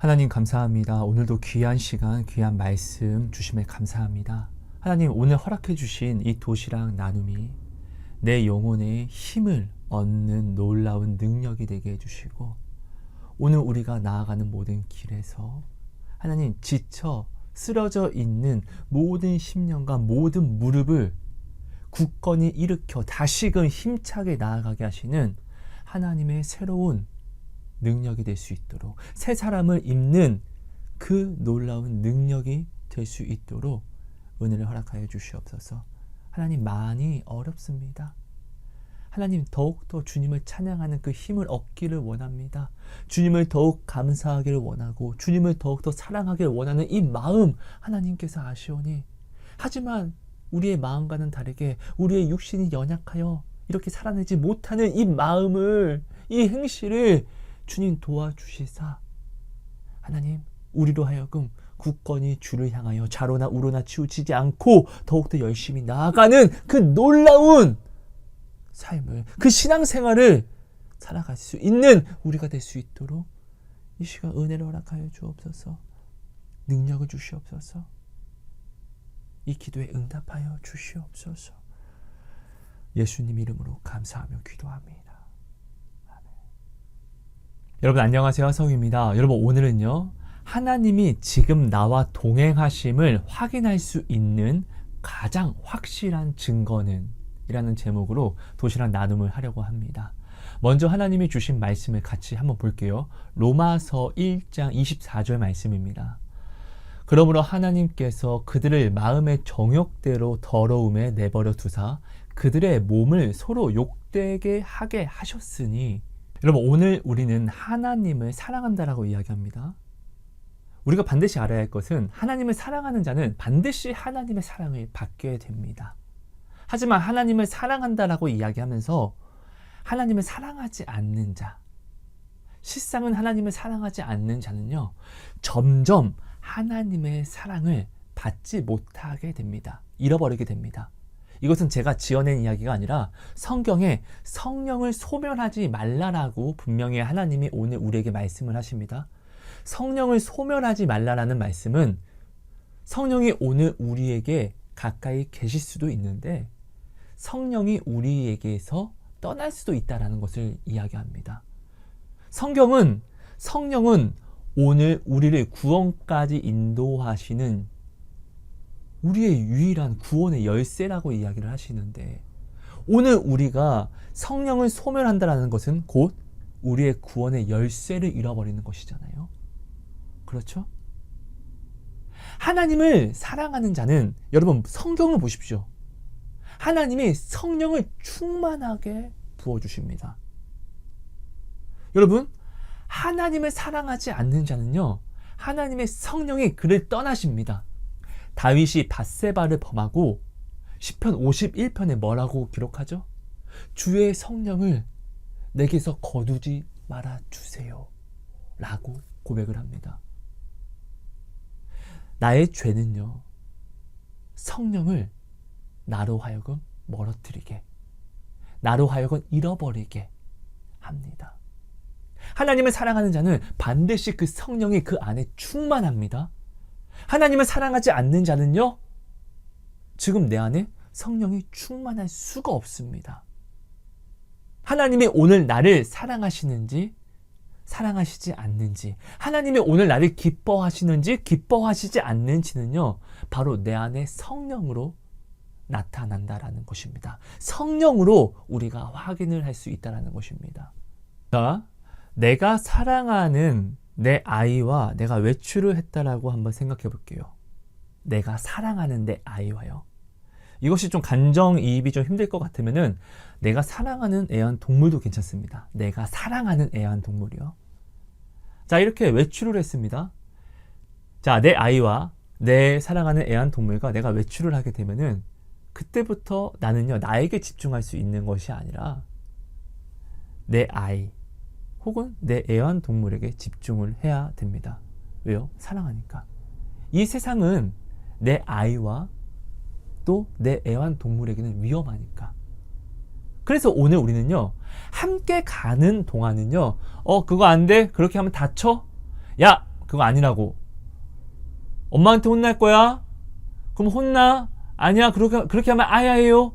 하나님 감사합니다. 오늘도 귀한 시간, 귀한 말씀 주심에 감사합니다. 하나님 오늘 허락해 주신 이 도시락 나눔이 내 영혼에 힘을 얻는 놀라운 능력이 되게 해주시고, 오늘 우리가 나아가는 모든 길에서 하나님 지쳐 쓰러져 있는 모든 심령과 모든 무릎을 굳건히 일으켜 다시금 힘차게 나아가게 하시는 하나님의 새로운 능력이 될 수 있도록, 새 사람을 입는 그 놀라운 능력이 될 수 있도록 은혜를 허락하여 주시옵소서. 하나님 많이 어렵습니다. 하나님 더욱더 주님을 찬양하는 그 힘을 얻기를 원합니다. 주님을 더욱 감사하기를 원하고 주님을 더욱더 사랑하기를 원하는 이 마음 하나님께서 아시오니, 하지만 우리의 마음과는 다르게 우리의 육신이 연약하여 이렇게 살아내지 못하는 이 마음을, 이 행실을 주님 도와주시사 하나님 우리로 하여금 굳건히 주를 향하여 좌로나 우로나 치우치지 않고 더욱더 열심히 나아가는 그 놀라운 삶을, 그 신앙생활을 살아갈 수 있는 우리가 될 수 있도록 이 시간 은혜를 허락하여 주옵소서. 능력을 주시옵소서. 이 기도에 응답하여 주시옵소서. 예수님 이름으로 감사하며 기도합니다. 여러분 안녕하세요, 성입니다. 여러분 오늘은요, 하나님이 지금 나와 동행하심을 확인할 수 있는 가장 확실한 증거는 이라는 제목으로 도시락 나눔을 하려고 합니다. 먼저 하나님이 주신 말씀을 같이 한번 볼게요. 로마서 1장 24절 말씀입니다. 그러므로 하나님께서 그들을 마음의 정욕대로 더러움에 내버려 두사 그들의 몸을 서로 욕되게 하게 하셨으니. 여러분 오늘 우리는 하나님을 사랑한다라고 이야기합니다. 우리가 반드시 알아야 할 것은 하나님을 사랑하는 자는 반드시 하나님의 사랑을 받게 됩니다. 하지만 하나님을 사랑한다라고 이야기하면서 하나님을 사랑하지 않는 자, 실상은 하나님을 사랑하지 않는 자는요, 점점 하나님의 사랑을 받지 못하게 됩니다. 잃어버리게 됩니다. 이것은 제가 지어낸 이야기가 아니라 성경에 성령을 소멸하지 말라라고 분명히 하나님이 오늘 우리에게 말씀을 하십니다. 성령을 소멸하지 말라라는 말씀은 성령이 오늘 우리에게 가까이 계실 수도 있는데 성령이 우리에게서 떠날 수도 있다는 것을 이야기합니다. 성령은 오늘 우리를 구원까지 인도하시는 우리의 유일한 구원의 열쇠라고 이야기를 하시는데, 오늘 우리가 성령을 소멸한다는 것은 곧 우리의 구원의 열쇠를 잃어버리는 것이잖아요. 그렇죠? 하나님을 사랑하는 자는, 여러분 성경을 보십시오. 하나님이 성령을 충만하게 부어주십니다. 여러분 하나님을 사랑하지 않는 자는요, 하나님의 성령이 그를 떠나십니다. 다윗이 밧세바를 범하고 시편 51편에 뭐라고 기록하죠? 주의 성령을 내게서 거두지 말아 주세요 라고 고백을 합니다. 나의 죄는요, 성령을 나로 하여금 멀어뜨리게, 나로 하여금 잃어버리게 합니다. 하나님을 사랑하는 자는 반드시 그 성령이 그 안에 충만합니다. 하나님을 사랑하지 않는 자는요, 지금 내 안에 성령이 충만할 수가 없습니다. 하나님이 오늘 나를 사랑하시는지 사랑하시지 않는지, 하나님이 오늘 나를 기뻐하시는지 기뻐하시지 않는지는요, 바로 내 안에 성령으로 나타난다라는 것입니다. 성령으로 우리가 확인을 할 수 있다는 것입니다. 자, 내가 사랑하는 내 아이와 내가 외출을 했다라고 한번 생각해 볼게요. 내가 사랑하는 내 아이와요. 이것이 좀 감정이입이 좀 힘들 것 같으면은 내가 사랑하는 애완동물도 괜찮습니다. 내가 사랑하는 애완동물이요. 자, 이렇게 외출을 했습니다. 자, 내 아이와 내 사랑하는 애완동물과 내가 외출을 하게 되면은 그때부터 나는요, 나에게 집중할 수 있는 것이 아니라 내 아이 혹은 내 애완동물에게 집중을 해야 됩니다. 왜요? 사랑하니까. 이 세상은 내 아이와 또 내 애완동물에게는 위험하니까. 그래서 오늘 우리는요, 함께 가는 동안은요, 그거 안 돼? 그렇게 하면 다쳐? 야, 그거 아니라고. 엄마한테 혼날 거야? 그럼 혼나? 아니야, 그렇게 하면 아야예요.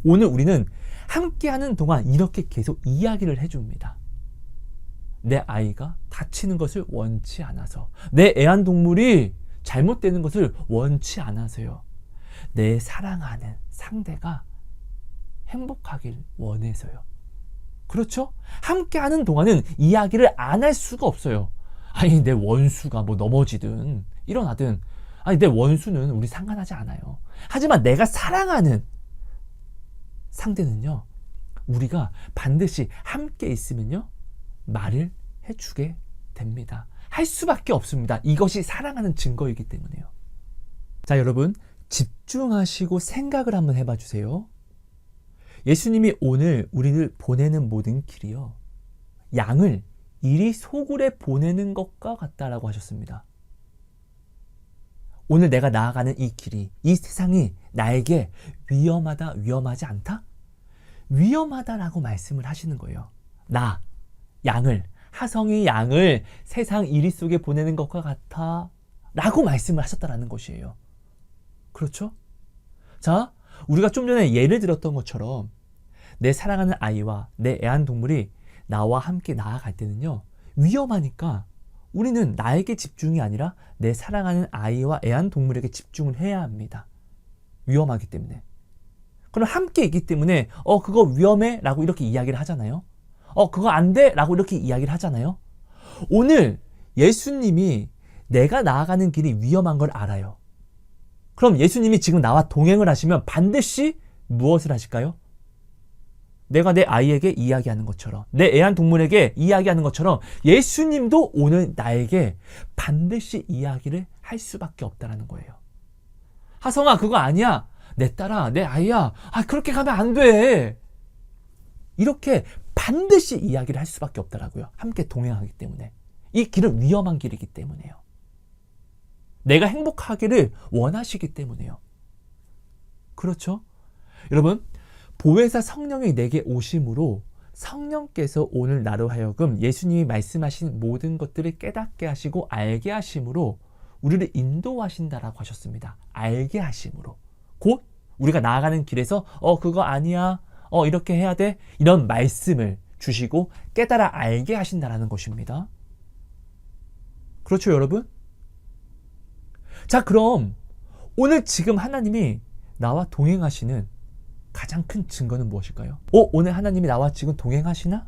오늘 우리는 함께하는 동안 이렇게 계속 이야기를 해줍니다. 내 아이가 다치는 것을 원치 않아서, 내 애완동물이 잘못되는 것을 원치 않아서요. 내 사랑하는 상대가 행복하길 원해서요. 그렇죠? 함께하는 동안은 이야기를 안 할 수가 없어요. 아니, 내 원수가 뭐 넘어지든 일어나든, 아니, 내 원수는 우리 상관하지 않아요. 하지만 내가 사랑하는 상대는요, 우리가 반드시 함께 있으면요, 말을 해주게 됩니다. 할 수밖에 없습니다. 이것이 사랑하는 증거이기 때문에요. 자, 여러분, 집중하시고 생각을 한번 해봐 주세요. 예수님이 오늘 우리를 보내는 모든 길이요, 양을 이리 소굴에 보내는 것과 같다라고 하셨습니다. 오늘 내가 나아가는 이 길이, 이 세상이 나에게 위험하다, 위험하지 않다? 위험하다라고 말씀을 하시는 거예요. 하성이 양을 세상 이리 속에 보내는 것과 같아 라고 말씀을 하셨다라는 것이에요. 그렇죠? 자, 우리가 좀 전에 예를 들었던 것처럼 내 사랑하는 아이와 내 애완동물이 나와 함께 나아갈 때는요, 위험하니까 우리는 나에게 집중이 아니라 내 사랑하는 아이와 애완동물에게 집중을 해야 합니다. 위험하기 때문에. 그럼 함께 있기 때문에 그거 위험해 라고 이렇게 이야기를 하잖아요. 그거 안 돼 라고 이렇게 이야기를 하잖아요. 오늘 예수님이 내가 나아가는 길이 위험한 걸 알아요. 그럼 예수님이 지금 나와 동행을 하시면 반드시 무엇을 하실까요? 내가 내 아이에게 이야기하는 것처럼, 내 애완동물에게 이야기하는 것처럼 예수님도 오늘 나에게 반드시 이야기를 할 수밖에 없다는 거예요. 하성아, 그거 아니야. 내 딸아, 내 아이야. 그렇게 가면 안 돼. 이렇게 반드시 이야기를 할 수밖에 없다라고요. 함께 동행하기 때문에. 이 길은 위험한 길이기 때문에요. 내가 행복하기를 원하시기 때문에요. 그렇죠? 여러분, 보혜사 성령이 내게 오심으로 성령께서 오늘 나로 하여금 예수님이 말씀하신 모든 것들을 깨닫게 하시고 알게 하심으로 우리를 인도하신다라고 하셨습니다. 알게 하심으로. 곧 우리가 나아가는 길에서 그거 아니야, 이렇게 해야 돼, 이런 말씀을 주시고 깨달아 알게 하신다라는 것입니다. 그렇죠, 여러분? 자, 그럼 오늘 지금 하나님이 나와 동행하시는 가장 큰 증거는 무엇일까요? 오늘 하나님이 나와 지금 동행하시나?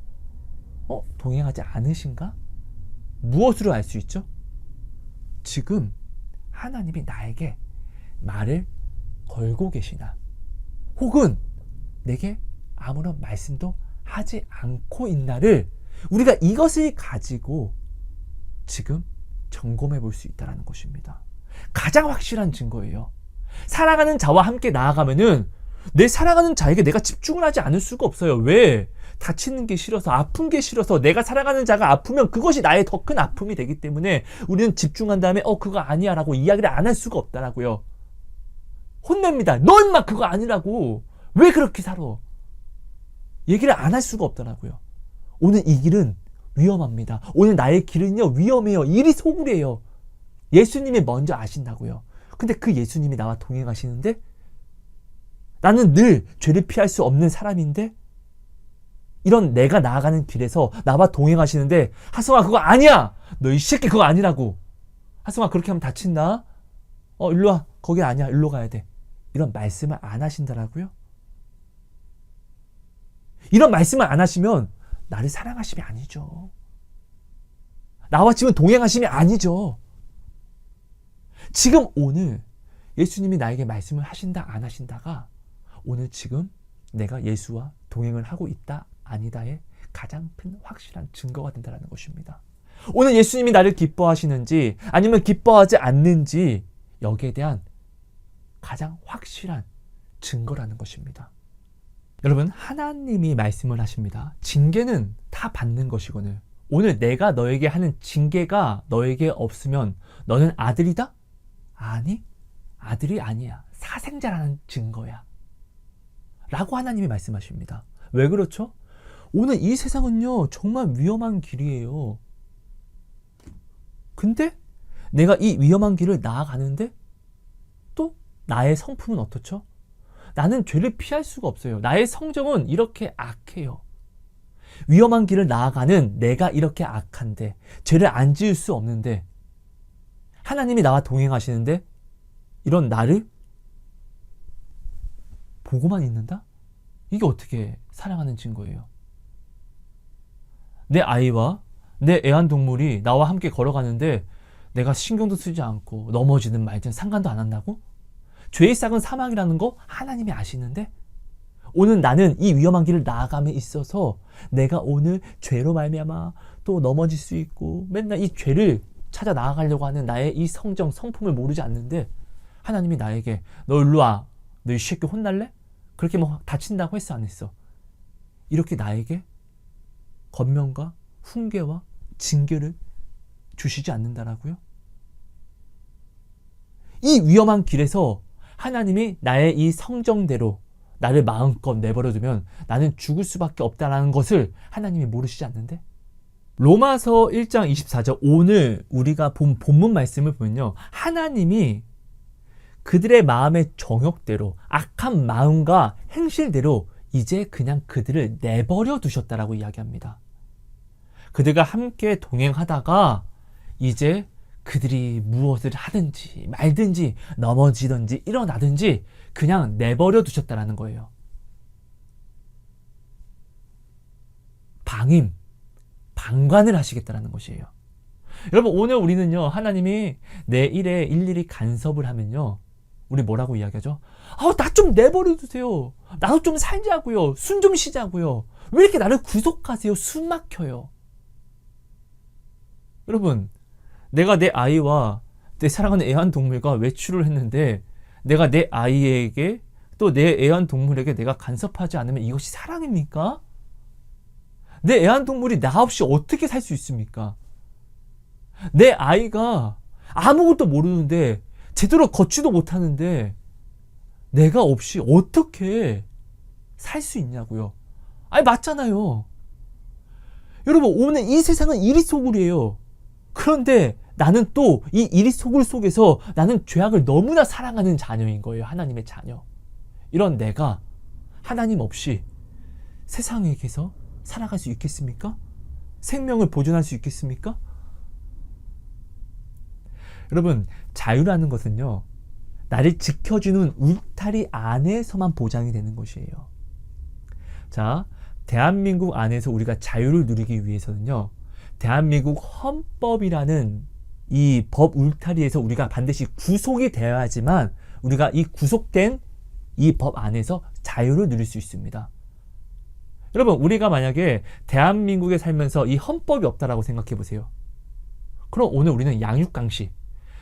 동행하지 않으신가? 무엇으로 알 수 있죠? 지금 하나님이 나에게 말을 걸고 계시나? 혹은 내게 아무런 말씀도 하지 않고 있나를 우리가 이것을 가지고 지금 점검해 볼 수 있다는 것입니다. 가장 확실한 증거예요. 사랑하는 자와 함께 나아가면은 내 사랑하는 자에게 내가 집중을 하지 않을 수가 없어요. 왜? 다치는 게 싫어서, 아픈 게 싫어서. 내가 사랑하는 자가 아프면 그것이 나의 더 큰 아픔이 되기 때문에 우리는 집중한 다음에 그거 아니야 라고 이야기를 안 할 수가 없다라고요. 혼냅니다. 너 임마 그거 아니라고. 왜 그렇게 살아? 얘기를 안 할 수가 없더라고요. 오늘 이 길은 위험합니다. 오늘 나의 길은요, 위험해요. 이리 소굴이에요. 예수님이 먼저 아신다고요. 근데 그 예수님이 나와 동행하시는데 나는 늘 죄를 피할 수 없는 사람인데 이런 내가 나아가는 길에서 나와 동행하시는데 하성아 그거 아니야. 너 이 새끼 그거 아니라고. 하성아 그렇게 하면 다친다. 일로 와. 거기 아니야. 일로 가야 돼. 이런 말씀을 안 하신다라고요? 이런 말씀을 안 하시면 나를 사랑하심이 아니죠. 나와 지금 동행하심이 아니죠. 지금 오늘 예수님이 나에게 말씀을 하신다 안 하신다가 오늘 지금 내가 예수와 동행을 하고 있다 아니다의 가장 큰 확실한 증거가 된다는 것입니다. 오늘 예수님이 나를 기뻐하시는지 아니면 기뻐하지 않는지 여기에 대한 가장 확실한 증거라는 것입니다. 여러분, 하나님이 말씀을 하십니다. 징계는 다 받는 것이거늘 오늘 내가 너에게 하는 징계가 너에게 없으면 너는 아들이다? 아니, 아들이 아니야. 사생자라는 증거야. 라고 하나님이 말씀하십니다. 왜 그렇죠? 오늘 이 세상은요, 정말 위험한 길이에요. 근데 내가 이 위험한 길을 나아가는데 또 나의 성품은 어떻죠? 나는 죄를 피할 수가 없어요. 나의 성정은 이렇게 악해요. 위험한 길을 나아가는 내가 이렇게 악한데, 죄를 안 지을 수 없는데, 하나님이 나와 동행하시는데 이런 나를 보고만 있는다? 이게 어떻게 사랑하는 증거예요? 내 아이와 내 애완동물이 나와 함께 걸어가는데 내가 신경도 쓰지 않고 넘어지든 말든 상관도 안 한다고? 죄의 싹은 사망이라는 거 하나님이 아시는데 오늘 나는 이 위험한 길을 나아감에 있어서 내가 오늘 죄로 말미암아 또 넘어질 수 있고 맨날 이 죄를 찾아 나아가려고 하는 나의 이 성정, 성품을 모르지 않는데 하나님이 나에게 너 일로 와. 너 이 새끼 혼날래? 그렇게 뭐 다친다고 했어 안 했어? 이렇게 나에게 권면과 훈계와 징계를 주시지 않는다라고요? 이 위험한 길에서 하나님이 나의 이 성정대로 나를 마음껏 내버려두면 나는 죽을 수밖에 없다는 것을 하나님이 모르시지 않는데? 로마서 1장 24절 오늘 우리가 본 본문 말씀을 보면요. 하나님이 그들의 마음의 정욕대로 악한 마음과 행실대로 이제 그냥 그들을 내버려 두셨다라고 이야기합니다. 그들과 함께 동행하다가 이제 그들이 무엇을 하든지 말든지 넘어지든지 일어나든지 그냥 내버려 두셨다라는 거예요. 방관을 하시겠다라는 것이에요. 여러분 오늘 우리는요 하나님이 내 일에 일일이 간섭을 하면요 우리 뭐라고 이야기하죠? 나 좀 내버려 두세요. 나도 좀 살자고요. 숨 좀 쉬자고요. 왜 이렇게 나를 구속하세요? 숨 막혀요. 여러분 내가 내 아이와 내 사랑하는 애완동물과 외출을 했는데 내가 내 아이에게 또 내 애완동물에게 내가 간섭하지 않으면 이것이 사랑입니까? 내 애완동물이 나 없이 어떻게 살 수 있습니까? 내 아이가 아무것도 모르는데 제대로 걷지도 못하는데 내가 없이 어떻게 살 수 있냐고요. 아니 맞잖아요. 여러분 오늘 이 세상은 이리소굴이에요. 그런데 나는 또 이 이리소굴 속에서 나는 죄악을 너무나 사랑하는 자녀인 거예요. 하나님의 자녀. 이런 내가 하나님 없이 세상에게서 살아갈 수 있겠습니까? 생명을 보존할 수 있겠습니까? 여러분 자유라는 것은요 나를 지켜주는 울타리 안에서만 보장이 되는 것이에요. 자, 대한민국 안에서 우리가 자유를 누리기 위해서는요 대한민국 헌법이라는 이 법 울타리에서 우리가 반드시 구속이 되어야지만 우리가 이 구속된 이 법 안에서 자유를 누릴 수 있습니다. 여러분 우리가 만약에 대한민국에 살면서 이 헌법이 없다라고 생각해 보세요. 그럼 오늘 우리는 양육강식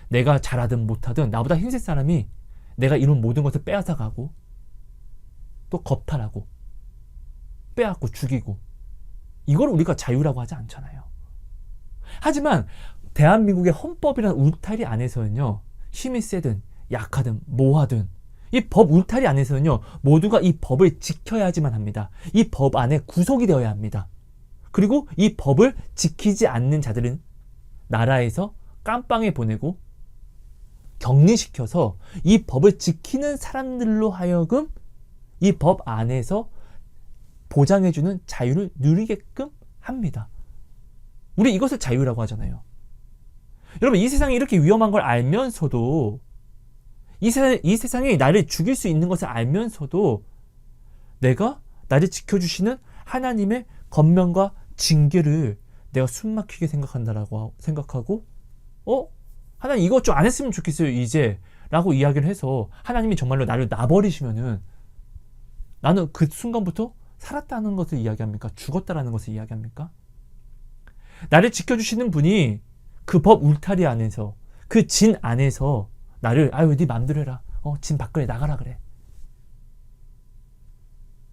내가 잘하든 못하든 나보다 흰색 사람이 내가 이룬 모든 것을 빼앗아 가고 또 겁탈하고 빼앗고 죽이고 이걸 우리가 자유라고 하지 않잖아요. 하지만 대한민국의 헌법이라는 울타리 안에서는요 힘이 세든 약하든 뭐하든 이 법 울타리 안에서는요 모두가 이 법을 지켜야지만 합니다. 이 법 안에 구속이 되어야 합니다. 그리고 이 법을 지키지 않는 자들은 나라에서 깜빵에 보내고 격리시켜서 이 법을 지키는 사람들로 하여금 이 법 안에서 보장해주는 자유를 누리게끔 합니다. 우리 이것을 자유라고 하잖아요. 여러분 이 세상이 이렇게 위험한 걸 알면서도 이 세상이 나를 죽일 수 있는 것을 알면서도 내가 나를 지켜주시는 하나님의 권면과 징계를 내가 숨막히게 생각한다라고 생각하고 하나님 이것 좀 안 했으면 좋겠어요 이제 라고 이야기를 해서 하나님이 정말로 나를 놔버리시면은 나는 그 순간부터 살았다는 것을 이야기합니까? 죽었다라는 것을 이야기합니까? 나를 지켜주시는 분이 그 법 울타리 안에서 그 진 안에서 나를 네 맘대로 해라. 진 밖으로 나가라 그래.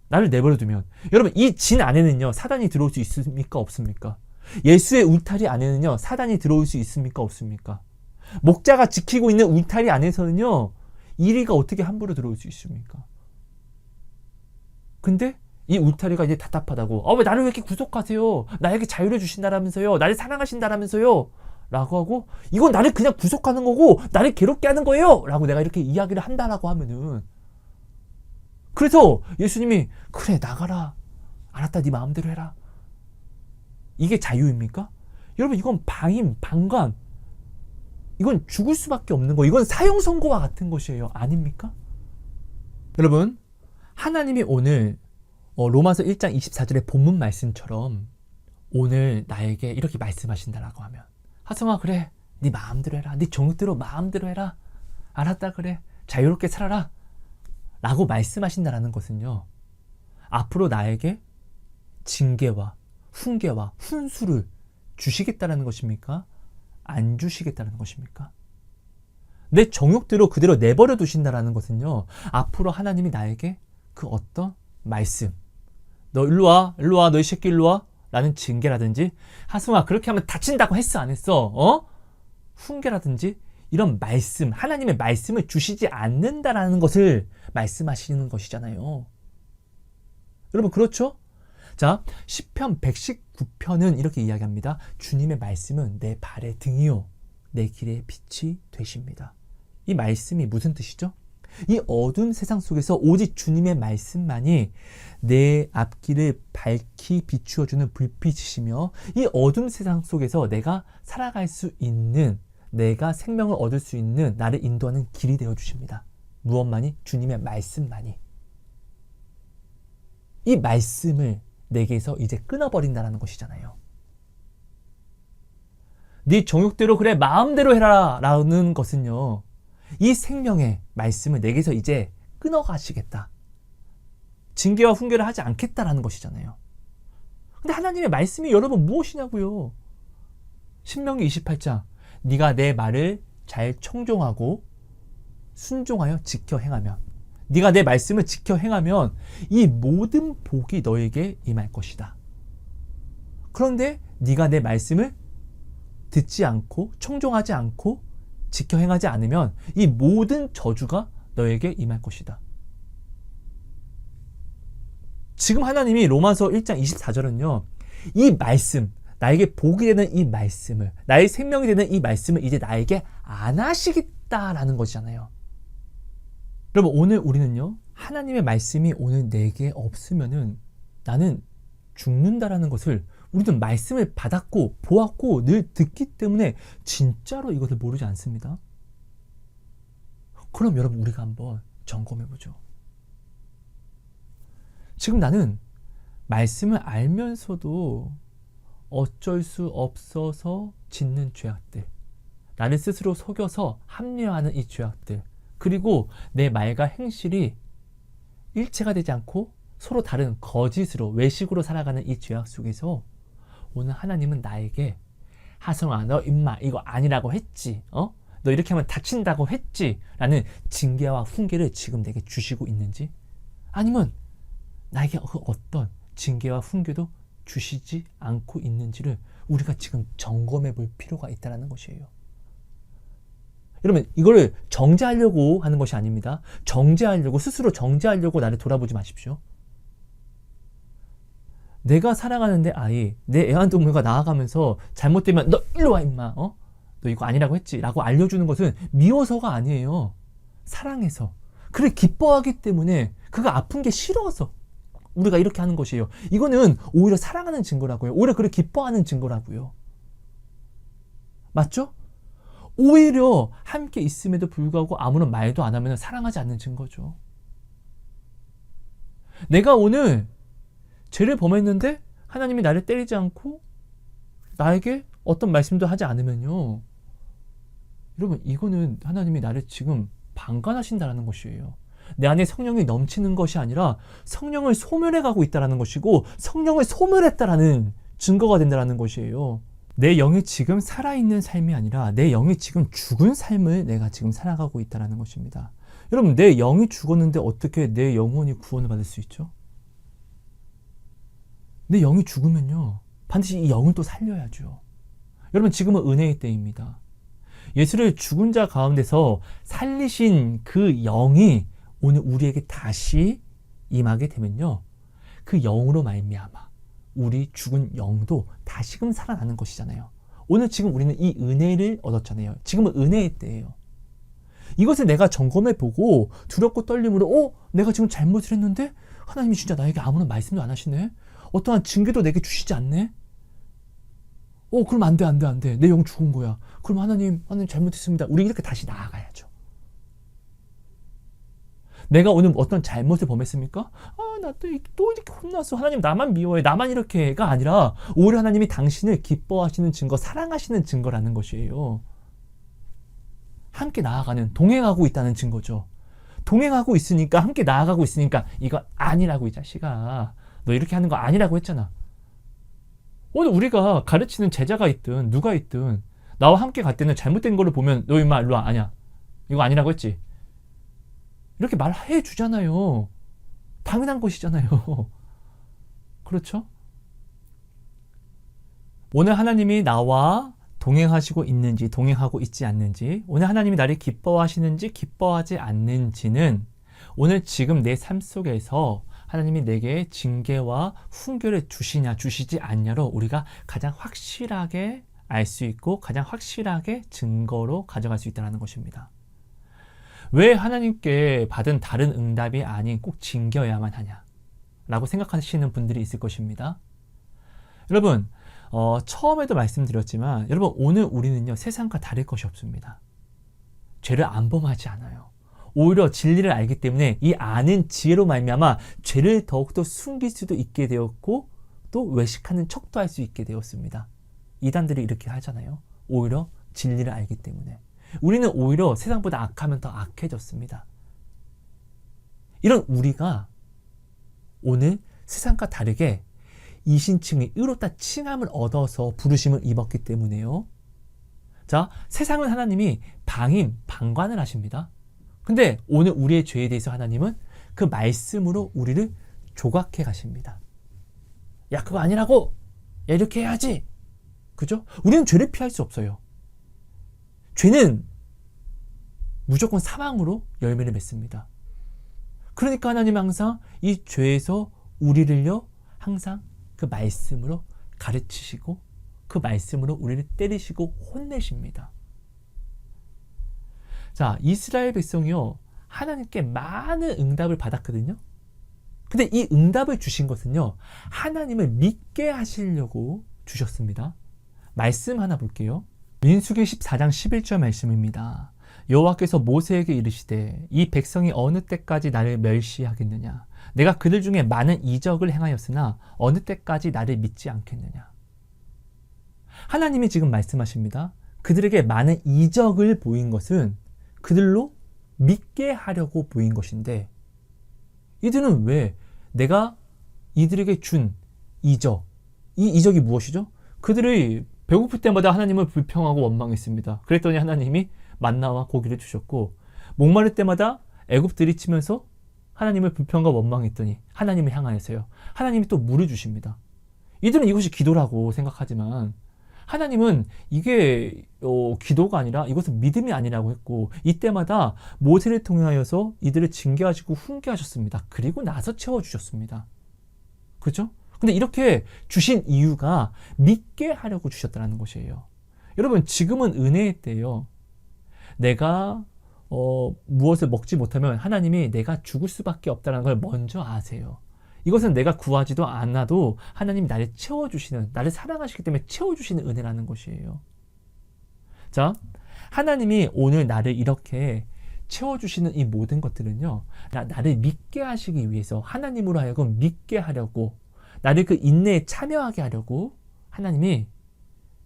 나를 내버려두면 여러분 이 진 안에는요 사단이 들어올 수 있습니까? 없습니까? 예수의 울타리 안에는요 사단이 들어올 수 있습니까? 없습니까? 목자가 지키고 있는 울타리 안에서는요 이리가 어떻게 함부로 들어올 수 있습니까? 근데 이 울타리가 이제 답답하다고 왜 나를 왜 이렇게 구속하세요? 나에게 자유를 주신다라면서요? 나를 사랑하신다라면서요? 라고 하고 이건 나를 그냥 구속하는 거고 나를 괴롭게 하는 거예요 라고 내가 이렇게 이야기를 한다라고 하면은, 그래서 예수님이 그래 나가라, 알았다, 네 마음대로 해라, 이게 자유입니까? 여러분 이건 방임, 방관, 이건 죽을 수밖에 없는 거, 이건 사형 선고와 같은 것이에요. 아닙니까? 여러분, 하나님이 오늘 로마서 1장 24절의 본문 말씀처럼 오늘 나에게 이렇게 말씀하신다라고 하면, 하성아 그래 네 마음대로 해라, 네 종육대로 마음대로 해라, 알았다 그래 자유롭게 살아라 라고 말씀하신다라는 것은요, 앞으로 나에게 징계와 훈계와 훈수를 주시겠다라는 것입니까? 안 주시겠다는 것입니까? 내 정욕대로 그대로 내버려 두신다라는 것은요, 앞으로 하나님이 나에게 그 어떤 말씀, 너 일로 와, 일로 와, 너 이 새끼 일로 와 라는 징계라든지, 하승아 그렇게 하면 다친다고 했어 안 했어? 훈계라든지 이런 말씀, 하나님의 말씀을 주시지 않는다라는 것을 말씀하시는 것이잖아요. 여러분 그렇죠? 자, 시편 119편은 이렇게 이야기합니다. 주님의 말씀은 내 발의 등이요 내 길의 빛이 되십니다. 이 말씀이 무슨 뜻이죠? 이 어두운 세상 속에서 오직 주님의 말씀만이 내 앞길을 밝히 비추어주는 불빛이시며, 이 어두운 세상 속에서 내가 살아갈 수 있는, 내가 생명을 얻을 수 있는 나를 인도하는 길이 되어주십니다. 무엇만이? 주님의 말씀만이. 이 말씀을 내게서 이제 끊어버린다는 것이잖아요. 네 정욕대로 그래 마음대로 해라 라는 것은요, 이 생명의 말씀을 내게서 이제 끊어가시겠다, 징계와 훈계를 하지 않겠다라는 것이잖아요. 근데 하나님의 말씀이 여러분 무엇이냐고요? 신명기 28장, 네가 내 말을 잘 청종하고 순종하여 지켜 행하면, 네가 내 말씀을 지켜 행하면 이 모든 복이 너에게 임할 것이다. 그런데 네가 내 말씀을 듣지 않고 청종하지 않고 지켜 행하지 않으면 이 모든 저주가 너에게 임할 것이다. 지금 하나님이 로마서 1장 24절은요, 이 말씀, 나에게 복이 되는 이 말씀을, 나의 생명이 되는 이 말씀을 이제 나에게 안 하시겠다라는 것이잖아요. 여러분 오늘 우리는요, 하나님의 말씀이 오늘 내게 없으면은 나는 죽는다라는 것을 우리는 말씀을 받았고 보았고 늘 듣기 때문에 진짜로 이것을 모르지 않습니다. 그럼 여러분 우리가 한번 점검해보죠. 지금 나는 말씀을 알면서도 어쩔 수 없어서 짓는 죄악들, 나를 스스로 속여서 합리화하는 이 죄악들, 그리고 내 말과 행실이 일체가 되지 않고 서로 다른 거짓으로, 외식으로 살아가는 이 죄악 속에서 오늘 하나님은 나에게, 하성아 너 임마 이거 아니라고 했지, 너 이렇게 하면 다친다고 했지 라는 징계와 훈계를 지금 내게 주시고 있는지, 아니면 나에게 어떤 징계와 훈계도 주시지 않고 있는지를 우리가 지금 점검해 볼 필요가 있다는 것이에요. 여러분 이거를 정죄하려고 하는 것이 아닙니다. 정죄하려고, 스스로 정죄하려고 나를 돌아보지 마십시오. 내가 사랑하는 내 아이, 내 애완동물과 나아가면서 잘못되면 너 일로 와 임마, 너 이거 아니라고 했지 라고 알려주는 것은 미워서가 아니에요. 사랑해서, 그를 기뻐하기 때문에, 그가 아픈 게 싫어서 우리가 이렇게 하는 것이에요. 이거는 오히려 사랑하는 증거라고요. 오히려 그를 기뻐하는 증거라고요. 맞죠? 오히려 함께 있음에도 불구하고 아무런 말도 안 하면 사랑하지 않는 증거죠. 내가 오늘 죄를 범했는데 하나님이 나를 때리지 않고 나에게 어떤 말씀도 하지 않으면요, 여러분 이거는 하나님이 나를 지금 방관하신다는 것이에요. 내 안에 성령이 넘치는 것이 아니라 성령을 소멸해가고 있다는 것이고, 성령을 소멸했다라는 증거가 된다는 것이에요. 내 영이 지금 살아있는 삶이 아니라 내 영이 지금 죽은 삶을 내가 지금 살아가고 있다는 것입니다. 여러분 내 영이 죽었는데 어떻게 내 영혼이 구원을 받을 수 있죠? 내 영이 죽으면요 반드시 이 영을 또 살려야죠. 여러분 지금은 은혜의 때입니다. 예수를 죽은 자 가운데서 살리신 그 영이 오늘 우리에게 다시 임하게 되면요, 그 영으로 말미암아 우리 죽은 영도 다시금 살아나는 것이잖아요. 오늘 지금 우리는 이 은혜를 얻었잖아요. 지금은 은혜의 때예요. 이것을 내가 점검해보고 두렵고 떨림으로 내가 지금 잘못을 했는데 하나님이 진짜 나에게 아무런 말씀도 안 하시네. 어떠한 징계도 내게 주시지 않네. 그럼 안 돼. 내 영 죽은 거야. 그럼 하나님 잘못했습니다. 우리 이렇게 다시 나아가야죠. 내가 오늘 어떤 잘못을 범했습니까? 나 또 이렇게 혼났어. 하나님 나만 미워해. 나만 이렇게가 아니라 오히려 하나님이 당신을 기뻐하시는 증거, 사랑하시는 증거라는 것이에요. 함께 나아가는, 동행하고 있다는 증거죠. 동행하고 있으니까, 함께 나아가고 있으니까 이거 아니라고 이 자식아. 너 이렇게 하는 거 아니라고 했잖아. 오늘 우리가 가르치는 제자가 있든 누가 있든 나와 함께 갈 때는 잘못된 거를 보면 너 임마 일로 와. 아니야. 이거 아니라고 했지. 이렇게 말해 주잖아요. 당연한 것이잖아요. 그렇죠? 오늘 하나님이 나와 동행하시고 있는지 동행하고 있지 않는지, 오늘 하나님이 나를 기뻐하시는지 기뻐하지 않는지는 오늘 지금 내 삶 속에서 하나님이 내게 징계와 훈계를 주시냐 주시지 않냐로 우리가 가장 확실하게 알 수 있고 가장 확실하게 증거로 가져갈 수 있다는 것입니다. 왜 하나님께 받은 다른 응답이 아닌 꼭 징계여야만 하냐 라고 생각하시는 분들이 있을 것입니다. 여러분 처음에도 말씀드렸지만 여러분 오늘 우리는요 세상과 다를 것이 없습니다. 죄를 안 범하지 않아요. 오히려 진리를 알기 때문에 이 아는 지혜로 말미암아 죄를 더욱더 숨길 수도 있게 되었고 또 외식하는 척도 할 수 있게 되었습니다. 이단들이 이렇게 하잖아요. 오히려 진리를 알기 때문에. 우리는 오히려 세상보다 악하면 더 악해졌습니다. 이런 우리가 오늘 세상과 다르게 이신칭의 의롭다 칭함을 얻어서 부르심을 입었기 때문에요. 자, 세상은 하나님이 방관을 하십니다. 근데 오늘 우리의 죄에 대해서 하나님은 그 말씀으로 우리를 조각해 가십니다. 야, 그거 아니라고! 야, 이렇게 해야지! 그죠? 우리는 죄를 피할 수 없어요. 죄는 무조건 사망으로 열매를 맺습니다. 그러니까 하나님은 항상 이 죄에서 우리를요 항상 그 말씀으로 가르치시고 그 말씀으로 우리를 때리시고 혼내십니다. 자, 이스라엘 백성이요 하나님께 많은 응답을 받았거든요. 근데 이 응답을 주신 것은요 하나님을 믿게 하시려고 주셨습니다. 말씀 하나 볼게요. 민수기 14장 11절 말씀입니다. 여호와께서 모세에게 이르시되 이 백성이 어느 때까지 나를 멸시하겠느냐. 내가 그들 중에 많은 이적을 행하였으나 어느 때까지 나를 믿지 않겠느냐. 하나님이 지금 말씀하십니다. 그들에게 많은 이적을 보인 것은 그들로 믿게 하려고 보인 것인데 이들은 왜 내가 이들에게 준 이적, 이 이적이 무엇이죠? 그들의 배고플 때마다 하나님을 불평하고 원망했습니다. 그랬더니 하나님이 만나와 고기를 주셨고 목마를 때마다 애굽들이 치면서 하나님을 불평과 원망했더니 하나님을 향하여서요 하나님이 또 물을 주십니다. 이들은 이것이 기도라고 생각하지만 하나님은 이게 기도가 아니라 이것은 믿음이 아니라고 했고 이때마다 모세를 통하여서 이들을 징계하시고 훈계하셨습니다. 그리고 나서 채워주셨습니다. 그렇죠? 근데 이렇게 주신 이유가 믿게 하려고 주셨다는 것이에요. 여러분 지금은 은혜의 때예요. 내가 무엇을 먹지 못하면 하나님이 내가 죽을 수밖에 없다는 걸 먼저 아세요. 이것은 내가 구하지도 않아도 하나님이 나를 채워주시는, 나를 사랑하시기 때문에 채워주시는 은혜라는 것이에요. 자, 하나님이 오늘 나를 이렇게 채워주시는 이 모든 것들은요 나를 믿게 하시기 위해서 하나님으로 하여금 믿게 하려고 나를 그 인내에 참여하게 하려고 하나님이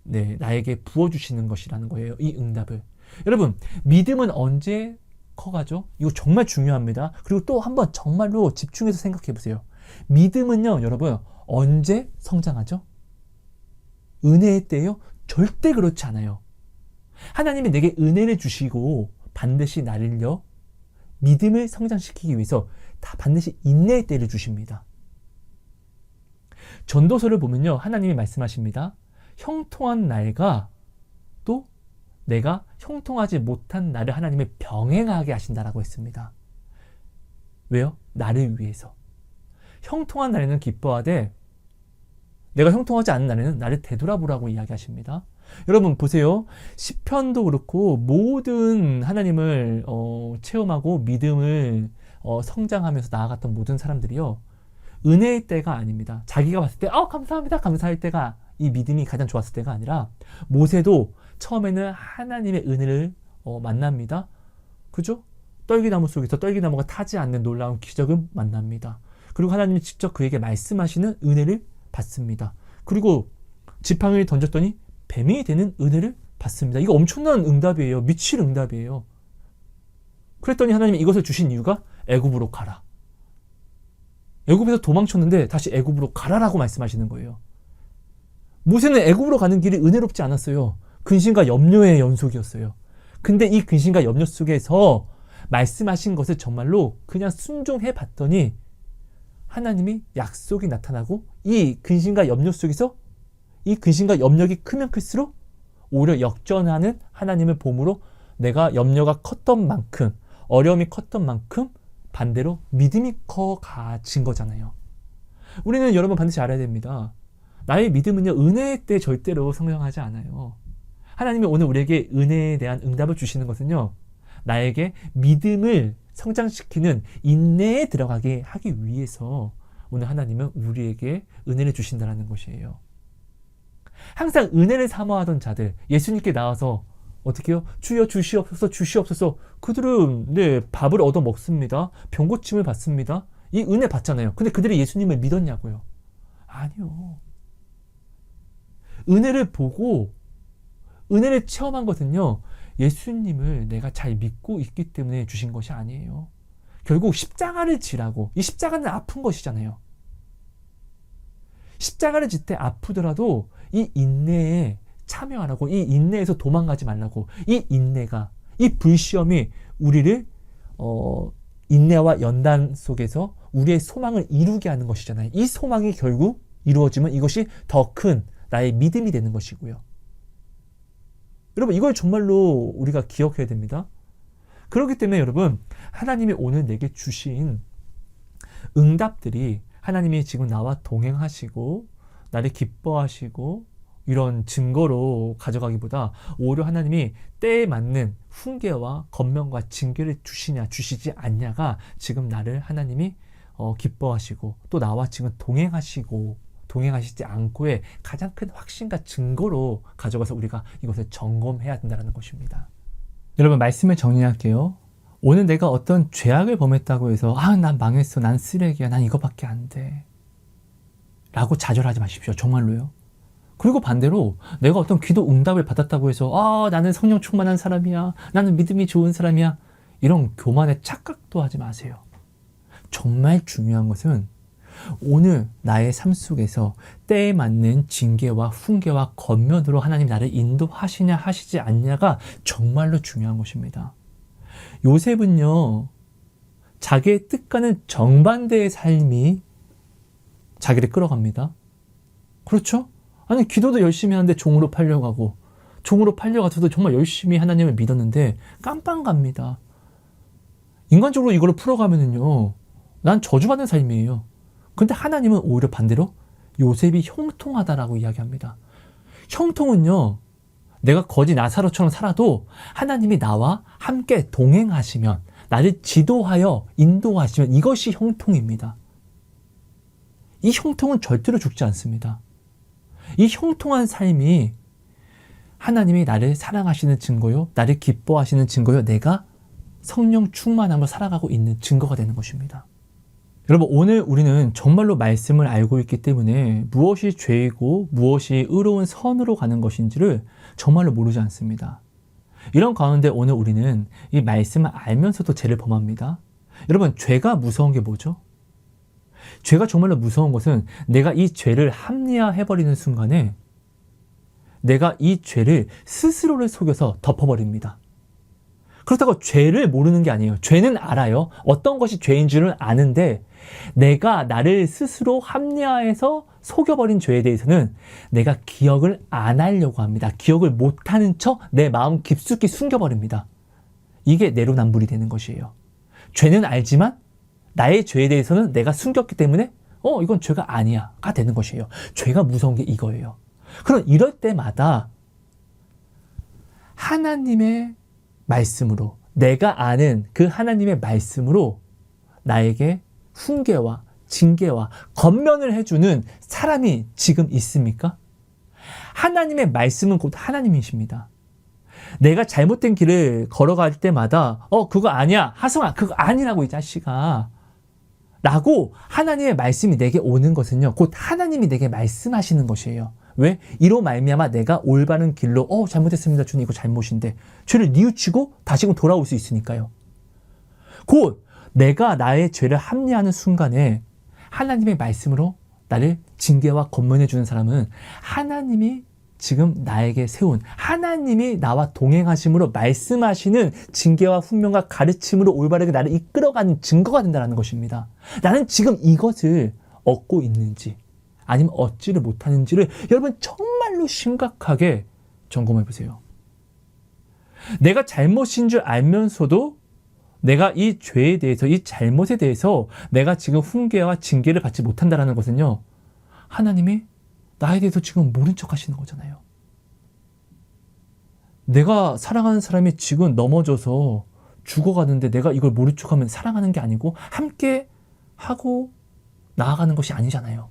나에게 부어주시는 것이라는 거예요. 이 응답을. 여러분 믿음은 언제 커가죠? 이거 정말 중요합니다. 그리고 또 한번 정말로 집중해서 생각해 보세요. 믿음은요 여러분 언제 성장하죠? 은혜의 때요? 절대 그렇지 않아요. 하나님이 내게 은혜를 주시고 반드시 나를요 믿음을 성장시키기 위해서 다 반드시 인내의 때를 주십니다. 전도서를 보면요 하나님이 말씀하십니다. 형통한 날과 또 내가 형통하지 못한 날을 하나님이 병행하게 하신다라고 했습니다. 왜요? 나를 위해서. 형통한 날에는 기뻐하되 내가 형통하지 않은 날에는 나를 되돌아보라고 이야기하십니다. 여러분 보세요. 시편도 그렇고 모든 하나님을 체험하고 믿음을 성장하면서 나아갔던 모든 사람들이요. 은혜의 때가 아닙니다. 자기가 봤을 때 감사합니다 감사할 때가 이 믿음이 가장 좋았을 때가 아니라 모세도 처음에는 하나님의 은혜를 만납니다. 그죠? 떨기나무 속에서 떨기나무가 타지 않는 놀라운 기적을 만납니다. 그리고 하나님이 직접 그에게 말씀하시는 은혜를 받습니다. 그리고 지팡이를 던졌더니 뱀이 되는 은혜를 받습니다. 이거 엄청난 응답이에요. 미칠 응답이에요. 그랬더니 하나님이 이것을 주신 이유가 애굽으로 가라. 애굽에서 도망쳤는데 다시 애굽으로 가라라고 말씀하시는 거예요. 모세는 애굽으로 가는 길이 은혜롭지 않았어요. 근심과 염려의 연속이었어요. 근데 이 근심과 염려 속에서 말씀하신 것을 정말로 그냥 순종해 봤더니 하나님이 약속이 나타나고 이 근심과 염려 속에서 이 근심과 염려가 크면 클수록 오히려 역전하는 하나님을 봄으로 내가 염려가 컸던 만큼 어려움이 컸던 만큼 반대로 믿음이 커가진 거잖아요. 우리는 여러분 반드시 알아야 됩니다. 나의 믿음은요 은혜의 때 절대로 성장하지 않아요. 하나님이 오늘 우리에게 은혜에 대한 응답을 주시는 것은요 나에게 믿음을 성장시키는 인내에 들어가게 하기 위해서 오늘 하나님은 우리에게 은혜를 주신다는 것이에요. 항상 은혜를 사모하던 자들 예수님께 나와서 어떻게 해요? 주여 주시옵소서 주시옵소서. 그들은 밥을 얻어 먹습니다. 병고침을 받습니다. 이 은혜 받잖아요. 근데 그들이 예수님을 믿었냐고요? 아니요. 은혜를 보고 은혜를 체험한 것은요 예수님을 내가 잘 믿고 있기 때문에 주신 것이 아니에요. 결국 십자가를 지라고. 이 십자가는 아픈 것이잖아요. 십자가를 질 때 아프더라도 이 인내에 참여하라고. 이 인내에서 도망가지 말라고. 이 인내가, 이 불시험이 우리를 인내와 연단 속에서 우리의 소망을 이루게 하는 것이잖아요. 이 소망이 결국 이루어지면 이것이 더 큰 나의 믿음이 되는 것이고요. 여러분 이걸 정말로 우리가 기억해야 됩니다. 그렇기 때문에 여러분 하나님이 오늘 내게 주신 응답들이 하나님이 지금 나와 동행하시고 나를 기뻐하시고 이런 증거로 가져가기보다 오히려 하나님이 때에 맞는 훈계와 권면과 징계를 주시냐 주시지 않냐가 지금 나를 하나님이 기뻐하시고 또 나와 지금 동행하시지 않고의 가장 큰 확신과 증거로 가져가서 우리가 이것을 점검해야 된다는 것입니다. 여러분 말씀을 정리할게요. 오늘 내가 어떤 죄악을 범했다고 해서 난 망했어, 난 쓰레기야, 난 이거밖에 안 돼 라고 좌절하지 마십시오. 정말로요. 그리고 반대로 내가 어떤 기도 응답을 받았다고 해서 나는 성령 충만한 사람이야, 나는 믿음이 좋은 사람이야, 이런 교만의 착각도 하지 마세요. 정말 중요한 것은 오늘 나의 삶 속에서 때에 맞는 징계와 훈계와 권면으로 하나님 나를 인도하시냐 하시지 않냐가 정말로 중요한 것입니다. 요셉은요 자기의 뜻과는 정반대의 삶이 자기를 끌어갑니다. 그렇죠? 아니 기도도 열심히 하는데 종으로 팔려가고 종으로 팔려가서도 정말 열심히 하나님을 믿었는데 깜빵 갑니다. 인간적으로 이걸 풀어가면은요 난 저주받는 삶이에요. 근데 하나님은 오히려 반대로 요셉이 형통하다라고 이야기합니다. 형통은요 내가 거지 나사로처럼 살아도 하나님이 나와 함께 동행하시면 나를 지도하여 인도하시면 이것이 형통입니다. 이 형통은 절대로 죽지 않습니다. 이 형통한 삶이 하나님이 나를 사랑하시는 증거요, 나를 기뻐하시는 증거요, 내가 성령 충만함으로 살아가고 있는 증거가 되는 것입니다. 여러분 오늘 우리는 정말로 말씀을 알고 있기 때문에 무엇이 죄이고 무엇이 의로운 선으로 가는 것인지를 정말로 모르지 않습니다. 이런 가운데 오늘 우리는 이 말씀을 알면서도 죄를 범합니다. 여러분 죄가 무서운 게 뭐죠? 죄가 정말로 무서운 것은 내가 이 죄를 합리화해버리는 순간에 내가 이 죄를 스스로를 속여서 덮어버립니다. 그렇다고 죄를 모르는 게 아니에요. 죄는 알아요. 어떤 것이 죄인 줄은 아는데 내가 나를 스스로 합리화해서 속여버린 죄에 대해서는 내가 기억을 안 하려고 합니다. 기억을 못하는 척 내 마음 깊숙이 숨겨버립니다. 이게 내로남불이 되는 것이에요. 죄는 알지만 나의 죄에 대해서는 내가 숨겼기 때문에 이건 죄가 아니야가 되는 것이에요. 죄가 무서운 게 이거예요. 그럼 이럴 때마다 하나님의 말씀으로, 내가 아는 그 하나님의 말씀으로 나에게 훈계와 징계와 권면을 해주는 사람이 지금 있습니까? 하나님의 말씀은 곧 하나님이십니다. 내가 잘못된 길을 걸어갈 때마다 그거 아니야, 하성아 그거 아니라고 이 자식아 라고 하나님의 말씀이 내게 오는 것은요, 곧 하나님이 내게 말씀하시는 것이에요. 왜? 이로 말미암아 내가 올바른 길로 잘못했습니다 주님, 이거 잘못인데, 죄를 뉘우치고 다시금 돌아올 수 있으니까요. 곧 내가 나의 죄를 합리하는 순간에 하나님의 말씀으로 나를 징계와 권면해 주는 사람은 하나님이 지금 나에게 세운, 하나님이 나와 동행하심으로 말씀하시는 징계와 훈명과 가르침으로 올바르게 나를 이끌어가는 증거가 된다는 것입니다. 나는 지금 이것을 얻고 있는지 아니면 얻지를 못하는지를 여러분 정말로 심각하게 점검해 보세요. 내가 잘못인 줄 알면서도 내가 이 죄에 대해서, 이 잘못에 대해서 내가 지금 훈계와 징계를 받지 못한다는 것은요, 하나님이 나에 대해서 지금 모른 척 하시는 거잖아요. 내가 사랑하는 사람이 지금 넘어져서 죽어가는데 내가 이걸 모른 척하면 사랑하는 게 아니고 함께 하고 나아가는 것이 아니잖아요.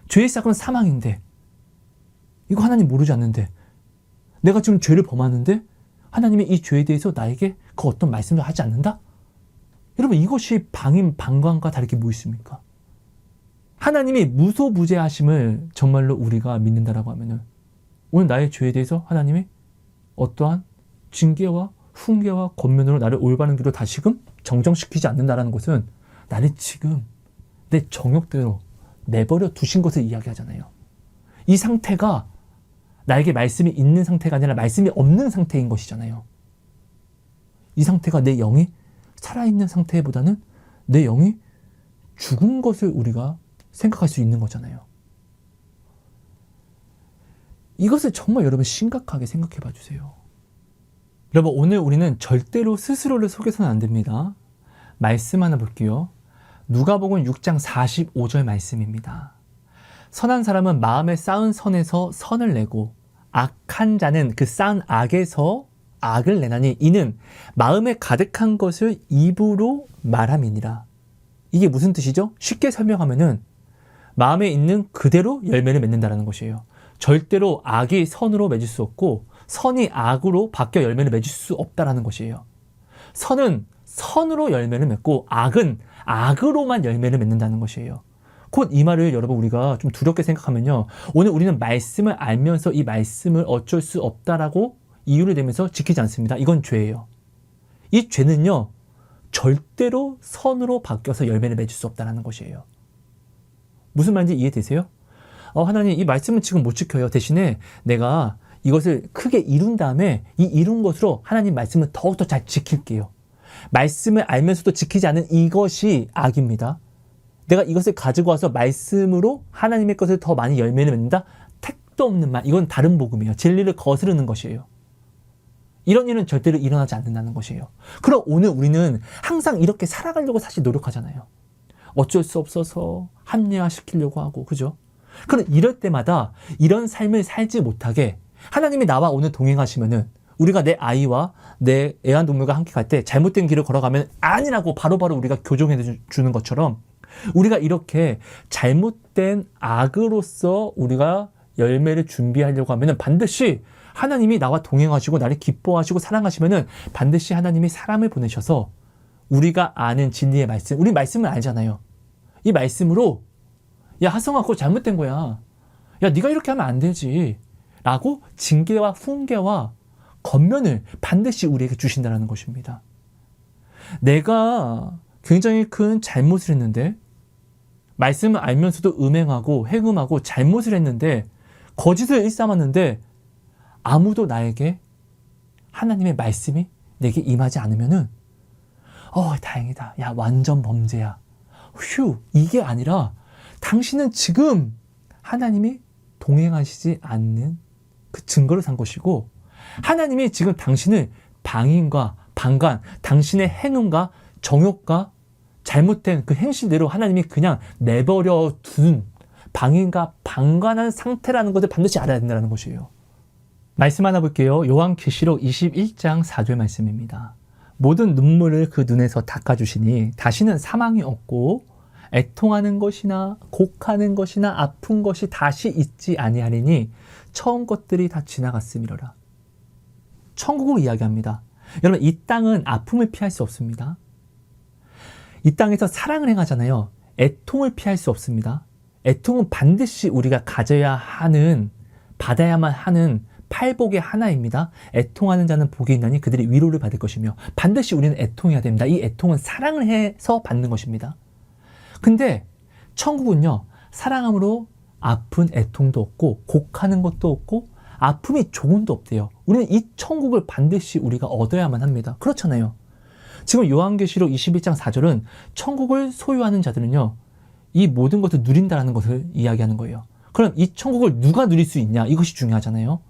죄의 삭은 사망인데 이거 하나님 모르지 않는데, 내가 지금 죄를 범하는데 하나님이 이 죄에 대해서 나에게 그 어떤 말씀을 하지 않는다? 여러분, 이것이 방관과 다르게 뭐 있습니까? 하나님이 무소부재하심을 정말로 우리가 믿는다라고 하면은, 오늘 나의 죄에 대해서 하나님이 어떠한 징계와 훈계와 권면으로 나를 올바른 길로 다시금 정정시키지 않는다라는 것은 나를 지금 내 정욕대로 내버려 두신 것을 이야기하잖아요. 이 상태가 나에게 말씀이 있는 상태가 아니라 말씀이 없는 상태인 것이잖아요. 이 상태가 내 영이 살아있는 상태보다는 내 영이 죽은 것을 우리가 생각할 수 있는 거잖아요. 이것을 정말 여러분 심각하게 생각해 봐 주세요. 여러분, 오늘 우리는 절대로 스스로를 속여서는 안 됩니다. 말씀 하나 볼게요. 누가복음 6장 45절 말씀입니다. 선한 사람은 마음에 쌓은 선에서 선을 내고 악한 자는 그 쌓은 악에서 악을 내나니 이는 마음에 가득한 것을 입으로 말함이니라. 이게 무슨 뜻이죠? 쉽게 설명하면은 마음에 있는 그대로 열매를 맺는다는 것이에요. 절대로 악이 선으로 맺을 수 없고 선이 악으로 바뀌어 열매를 맺을 수 없다는 것이에요. 선은 선으로 열매를 맺고 악은 악으로만 열매를 맺는다는 것이에요. 곧 이 말을 여러분 우리가 좀 두렵게 생각하면요, 오늘 우리는 말씀을 알면서 이 말씀을 어쩔 수 없다라고 이유를 대면서 지키지 않습니다. 이건 죄예요. 이 죄는요, 절대로 선으로 바뀌어서 열매를 맺을 수 없다는 것이에요. 무슨 말인지 이해되세요? 하나님, 이 말씀은 지금 못 지켜요. 대신에 내가 이것을 크게 이룬 다음에 이 이룬 것으로 하나님 말씀을 더욱더 잘 지킬게요. 말씀을 알면서도 지키지 않은 이것이 악입니다. 내가 이것을 가지고 와서 말씀으로 하나님의 것을 더 많이 열매를 맺는다? 택도 없는 말. 이건 다른 복음이에요. 진리를 거스르는 것이에요. 이런 일은 절대로 일어나지 않는다는 것이에요. 그럼 오늘 우리는 항상 이렇게 살아가려고 사실 노력하잖아요. 어쩔 수 없어서 합리화시키려고 하고, 그죠? 그럼 이럴 때마다 이런 삶을 살지 못하게 하나님이 나와 오늘 동행하시면은, 우리가 내 아이와 내 애완동물과 함께 갈 때 잘못된 길을 걸어가면 아니라고 바로바로 우리가 교정해 주는 것처럼, 우리가 이렇게 잘못된 악으로서 우리가 열매를 준비하려고 하면은 반드시 하나님이 나와 동행하시고 나를 기뻐하시고 사랑하시면은 반드시 하나님이 사람을 보내셔서 우리가 아는 진리의 말씀, 우리 말씀을 알잖아요. 이 말씀으로, 야 하성아 그거 잘못된 거야, 야 네가 이렇게 하면 안 되지 라고 징계와 훈계와 권면을 반드시 우리에게 주신다는 것입니다. 내가 굉장히 큰 잘못을 했는데, 말씀을 알면서도 음행하고 행음하고 잘못을 했는데, 거짓을 일삼았는데 아무도 나에게 하나님의 말씀이 내게 임하지 않으면은 다행이다, 야 완전 범죄야, 휴, 이게 아니라 당신은 지금 하나님이 동행하시지 않는 그 증거를 산 것이고, 하나님이 지금 당신을 방임과 방관, 당신의 행음과 정욕과 잘못된 그 행실대로 하나님이 그냥 내버려 둔 방임과 방관한 상태라는 것을 반드시 알아야 된다는 것이에요. 말씀 하나 볼게요. 요한계시록 21장 4절 말씀입니다. 모든 눈물을 그 눈에서 닦아주시니 다시는 사망이 없고 애통하는 것이나 곡하는 것이나 아픈 것이 다시 있지 아니하리니 처음 것들이 다 지나갔음이로라. 천국을 이야기합니다. 여러분, 이 땅은 아픔을 피할 수 없습니다. 이 땅에서 사랑을 행하잖아요. 애통을 피할 수 없습니다. 애통은 반드시 우리가 가져야 하는, 받아야만 하는 팔복의 하나입니다. 애통하는 자는 복이 있나니 그들이 위로를 받을 것이며, 반드시 우리는 애통해야 됩니다. 이 애통은 사랑을 해서 받는 것입니다. 근데 천국은요, 사랑함으로 아픈 애통도 없고 곡하는 것도 없고 아픔이 조금도 없대요. 우리는 이 천국을 반드시 우리가 얻어야만 합니다. 그렇잖아요. 지금 요한계시록 21장 4절은 천국을 소유하는 자들은요, 이 모든 것을 누린다는 것을 이야기하는 거예요. 그럼 이 천국을 누가 누릴 수 있냐? 이것이 중요하잖아요.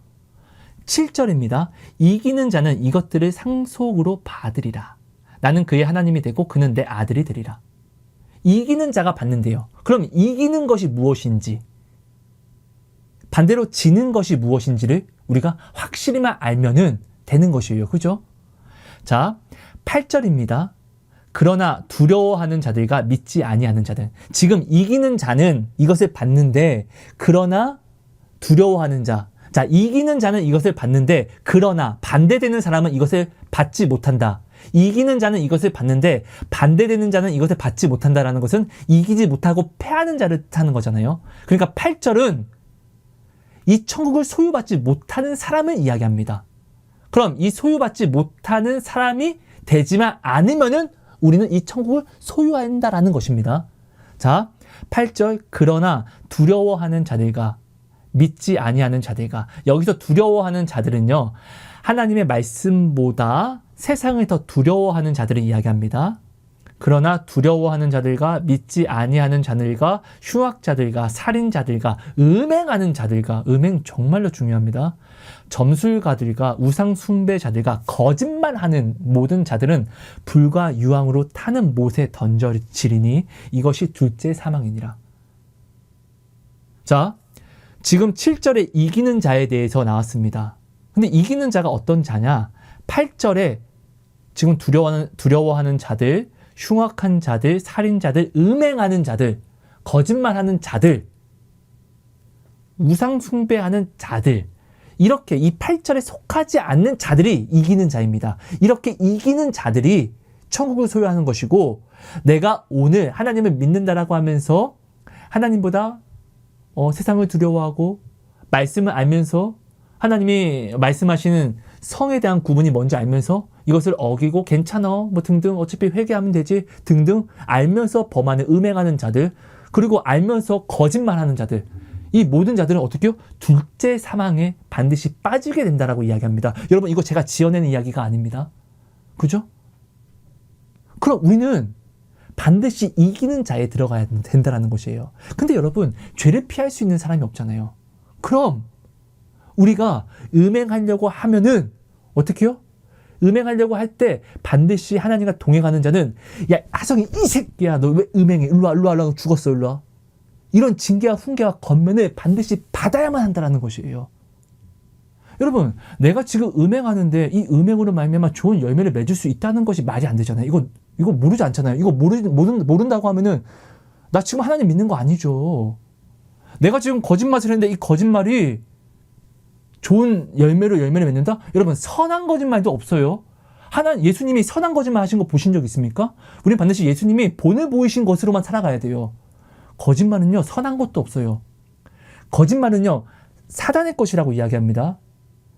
7절입니다. 이기는 자는 이것들을 상속으로 받으리라. 나는 그의 하나님이 되고 그는 내 아들이 되리라. 이기는 자가 받는데요. 그럼 이기는 것이 무엇인지, 반대로 지는 것이 무엇인지를 우리가 확실히만 알면은 되는 것이에요. 그죠? 자, 8절입니다. 그러나 두려워하는 자들과 믿지 아니하는 자들. 지금 이기는 자는 이것을 받는데, 그러나 두려워하는 자. 자, 이기는 자는 이것을 받는데, 그러나 반대되는 사람은 이것을 받지 못한다. 이기는 자는 이것을 받는데 반대되는 자는 이것을 받지 못한다라는 것은 이기지 못하고 패하는 자를 뜻하는 거잖아요. 그러니까 8절은 이 천국을 소유받지 못하는 사람을 이야기합니다. 그럼 이 소유받지 못하는 사람이 되지만 않으면은 우리는 이 천국을 소유한다라는 것입니다. 자, 8절 그러나 두려워하는 자들과 믿지 아니하는 자들과, 여기서 두려워하는 자들은요, 하나님의 말씀보다 세상을 더 두려워하는 자들을 이야기합니다. 그러나 두려워하는 자들과 믿지 아니하는 자들과 흉악자들과 살인자들과 음행하는 자들과, 음행 정말로 중요합니다. 점술가들과 우상 숭배자들과 거짓말하는 모든 자들은 불과 유황으로 타는 못에 던져지리니 이것이 둘째 사망이니라. 자, 지금 7절에 이기는 자에 대해서 나왔습니다. 근데 이기는 자가 어떤 자냐? 8절에 지금 두려워하는 자들, 흉악한 자들, 살인자들, 음행하는 자들, 거짓말하는 자들, 우상 숭배하는 자들, 이렇게 이 8절에 속하지 않는 자들이 이기는 자입니다. 이렇게 이기는 자들이 천국을 소유하는 것이고, 내가 오늘 하나님을 믿는다라고 하면서 하나님보다 세상을 두려워하고 말씀을 알면서 하나님이 말씀하시는 성에 대한 구분이 뭔지 알면서 이것을 어기고 괜찮아 뭐 등등 어차피 회개하면 되지 등등 알면서 범하는, 음행하는 자들, 그리고 알면서 거짓말하는 자들, 이 모든 자들은 어떻게 해요? 둘째 사망에 반드시 빠지게 된다라고 이야기합니다. 여러분, 이거 제가 지어내는 이야기가 아닙니다. 그죠? 그럼 우리는 반드시 이기는 자에 들어가야 된다는 것이에요. 근데 여러분, 죄를 피할 수 있는 사람이 없잖아요. 그럼 우리가 음행하려고 하면은 어떻게 해요? 음행하려고 할 때 반드시 하나님과 동행하는 자는, 야 하성이 이 새끼야, 너 왜 음행해? 일로와 너 죽었어, 일로와. 이런 징계와 훈계와 권면을 반드시 받아야만 한다는 것이에요. 여러분, 내가 지금 음행하는데 이 음행으로 말미암아 좋은 열매를 맺을 수 있다는 것이 말이 안 되잖아요. 이거 모르지 않잖아요. 이거 모른다고 하면은 나 지금 하나님 믿는 거 아니죠. 내가 지금 거짓말을 했는데 이 거짓말이 좋은 열매를 맺는다? 여러분, 선한 거짓말도 없어요. 예수님이 선한 거짓말 하신 거 보신 적 있습니까? 우리는 반드시 예수님이 본을 보이신 것으로만 살아가야 돼요. 거짓말은요, 선한 것도 없어요. 거짓말은요, 사단의 것이라고 이야기합니다.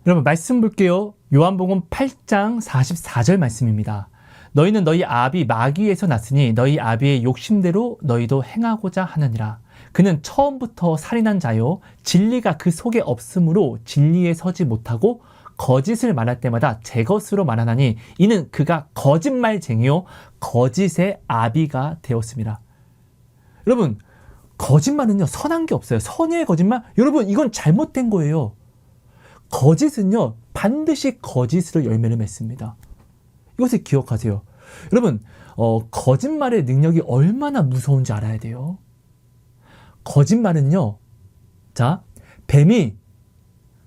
여러분, 말씀 볼게요. 요한복음 8장 44절 말씀입니다. 너희는 너희 아비 마귀에서 났으니 너희 아비의 욕심대로 너희도 행하고자 하느니라. 그는 처음부터 살인한 자요, 진리가 그 속에 없으므로 진리에 서지 못하고 거짓을 말할 때마다 제 것으로 말하나니 이는 그가 거짓말쟁이요 거짓의 아비가 되었습니다. 여러분, 거짓말은요, 선한 게 없어요. 선의의 거짓말? 여러분, 이건 잘못된 거예요. 거짓은요, 반드시 거짓으로 열매를 맺습니다. 이것을 기억하세요. 여러분, 거짓말의 능력이 얼마나 무서운지 알아야 돼요. 거짓말은요, 자, 뱀이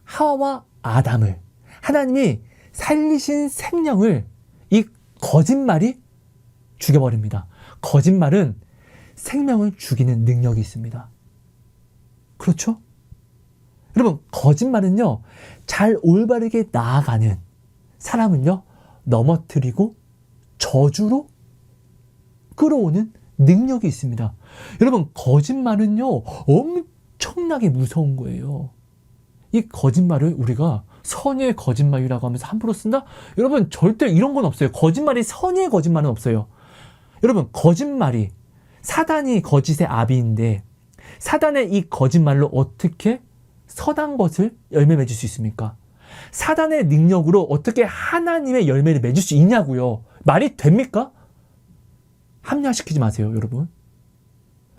하와와 아담을, 하나님이 살리신 생명을 이 거짓말이 죽여버립니다. 거짓말은 생명을 죽이는 능력이 있습니다. 그렇죠? 여러분, 거짓말은요, 잘 올바르게 나아가는 사람은요, 넘어뜨리고 저주로 끌어오는 능력이 있습니다. 여러분, 거짓말은요, 엄청나게 무서운 거예요. 이 거짓말을 우리가 선의의 거짓말이라고 하면서 함부로 쓴다? 여러분, 절대 이런 건 없어요. 거짓말이 선의의 거짓말은 없어요. 여러분, 거짓말이 사단이 거짓의 아비인데 사단의 이 거짓말로 어떻게 선한 것을 열매 맺을 수 있습니까? 사단의 능력으로 어떻게 하나님의 열매를 맺을 수 있냐고요. 말이 됩니까? 합리화시키지 마세요, 여러분.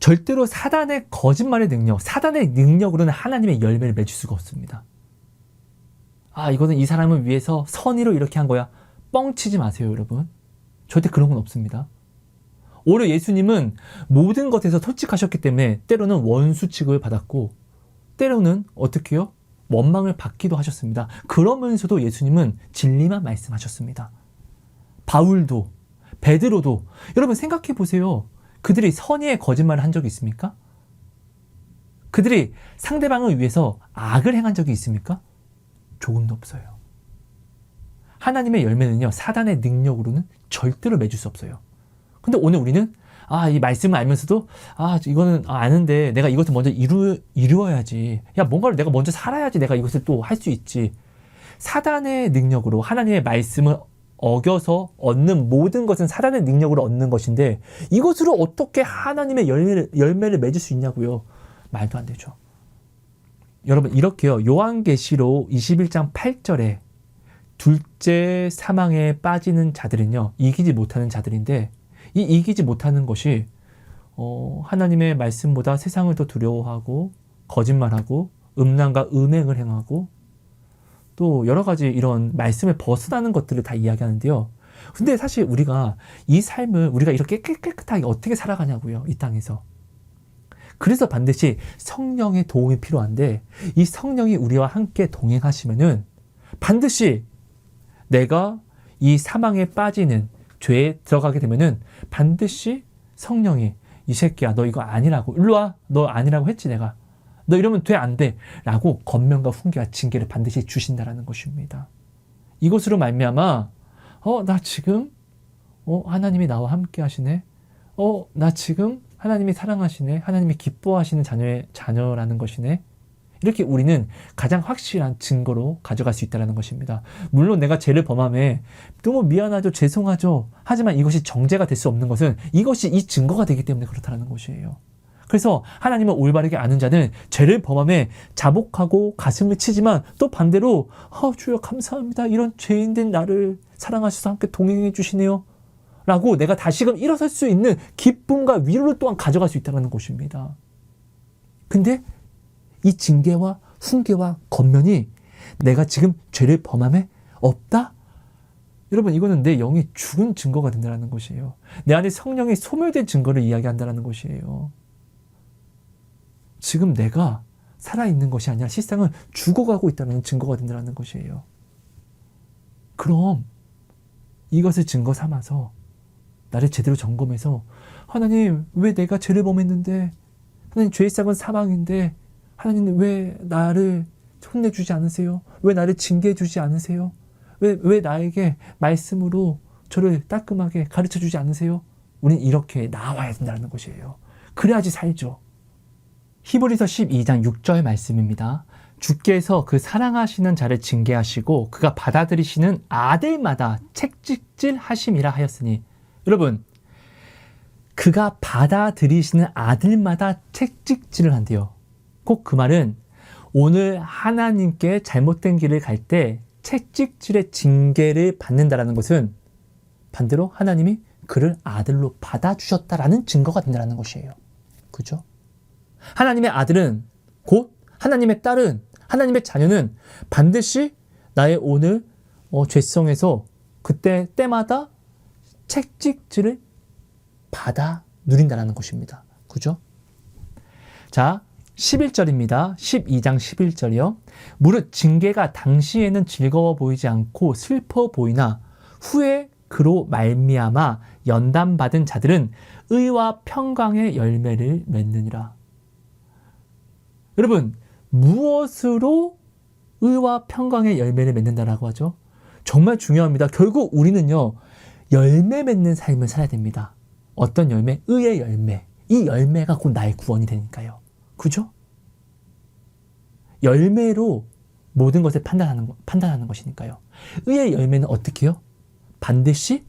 절대로 사단의 거짓말의 능력, 사단의 능력으로는 하나님의 열매를 맺을 수가 없습니다. 아, 이거는 이 사람을 위해서 선의로 이렇게 한 거야. 뻥치지 마세요, 여러분. 절대 그런 건 없습니다. 오히려 예수님은 모든 것에서 솔직하셨기 때문에 때로는 원수 취급을 받았고 때로는 어떻게 해요? 원망을 받기도 하셨습니다. 그러면서도 예수님은 진리만 말씀하셨습니다. 바울도, 베드로도, 여러분 생각해 보세요. 그들이 선의의 거짓말을 한 적이 있습니까? 그들이 상대방을 위해서 악을 행한 적이 있습니까? 조금도 없어요. 하나님의 열매는요, 사단의 능력으로는 절대로 맺을 수 없어요. 근데 오늘 우리는 이 말씀을 알면서도 이거는 아는데 내가 이것을 먼저 이루어야지. 야, 뭔가를 내가 먼저 살아야지 내가 이것을 또 할 수 있지. 사단의 능력으로 하나님의 말씀을 어겨서 얻는 모든 것은 사단의 능력으로 얻는 것인데 이것으로 어떻게 하나님의 열매를 맺을 수 있냐고요. 말도 안 되죠. 여러분, 이렇게요. 요한계시록 21장 8절에 둘째 사망에 빠지는 자들은요, 이기지 못하는 자들인데 이 이기지 못하는 것이 하나님의 말씀보다 세상을 더 두려워하고 거짓말하고 음란과 음행을 행하고 또 여러 가지 이런 말씀을 벗어나는 것들을 다 이야기하는데요. 근데 사실 우리가 이 삶을 우리가 이렇게 깨끗하게 어떻게 살아가냐고요, 이 땅에서. 그래서 반드시 성령의 도움이 필요한데 이 성령이 우리와 함께 동행하시면은 반드시 내가 이 사망에 빠지는 죄에 들어가게 되면은 반드시 성령이 이 새끼야, 너 이거 아니라고, 일로 와, 너 아니라고 했지 내가, 너 이러면 돼, 안 돼 라고 권면과 훈계와 징계를 반드시 주신다라는 것입니다. 이것으로 말미암아 나 지금 하나님이 나와 함께 하시네, 나 지금 하나님이 사랑하시네, 하나님이 기뻐하시는 자녀라는 것이네, 이렇게 우리는 가장 확실한 증거로 가져갈 수 있다는 것입니다. 물론 내가 죄를 범함에 너무 미안하죠, 죄송하죠. 하지만 이것이 정죄가 될 수 없는 것은 이것이 이 증거가 되기 때문에 그렇다는 것이에요. 그래서 하나님을 올바르게 아는 자는 죄를 범함에 자복하고 가슴을 치지만 또 반대로 주여 감사합니다. 이런 죄인된 나를 사랑하셔서 함께 동행해 주시네요. 라고 내가 다시금 일어설 수 있는 기쁨과 위로를 또한 가져갈 수 있다는 것입니다. 근데 이 징계와 훈계와 권면이 내가 지금 죄를 범함에 없다? 여러분, 이거는 내 영이 죽은 증거가 된다는 것이에요. 내 안에 성령이 소멸된 증거를 이야기한다는 것이에요. 지금 내가 살아있는 것이 아니라 실상은 죽어가고 있다는 증거가 된다는 것이에요. 그럼 이것을 증거 삼아서 나를 제대로 점검해서 하나님, 왜 내가 죄를 범했는데, 하나님 죄의 싹은 사망인데 하나님 왜 나를 혼내주지 않으세요? 왜 나를 징계해주지 않으세요? 왜 나에게 말씀으로 저를 따끔하게 가르쳐주지 않으세요? 우리는 이렇게 나와야 된다는 것이에요. 그래야지 살죠. 히브리서 12장 6절 말씀입니다. 주께서 그 사랑하시는 자를 징계하시고 그가 받아들이시는 아들마다 책찍질 하심이라 하였으니, 여러분, 그가 받아들이시는 아들마다 책찍질을 한대요. 꼭 그 말은 오늘 하나님께 잘못된 길을 갈 때 채찍질의 징계를 받는다라는 것은 반대로 하나님이 그를 아들로 받아주셨다라는 증거가 된다는 것이에요. 그죠? 하나님의 아들은, 곧 하나님의 딸은, 하나님의 자녀는 반드시 나의 오늘 죄성에서 그때 때마다 채찍질을 받아 누린다는 것입니다. 그죠? 자, 11절입니다. 12장 11절이요. 무릇 징계가 당시에는 즐거워 보이지 않고 슬퍼 보이나 후에 그로 말미암아 연단받은 자들은 의와 평강의 열매를 맺느니라. 여러분, 무엇으로 의와 평강의 열매를 맺는다라고 하죠? 정말 중요합니다. 결국 우리는요, 열매 맺는 삶을 살아야 됩니다. 어떤 열매? 의의 열매. 이 열매가 곧 나의 구원이 되니까요. 그죠? 열매로 모든 것을 판단하는 것이니까요. 의의 열매는 어떻게 해요? 반드시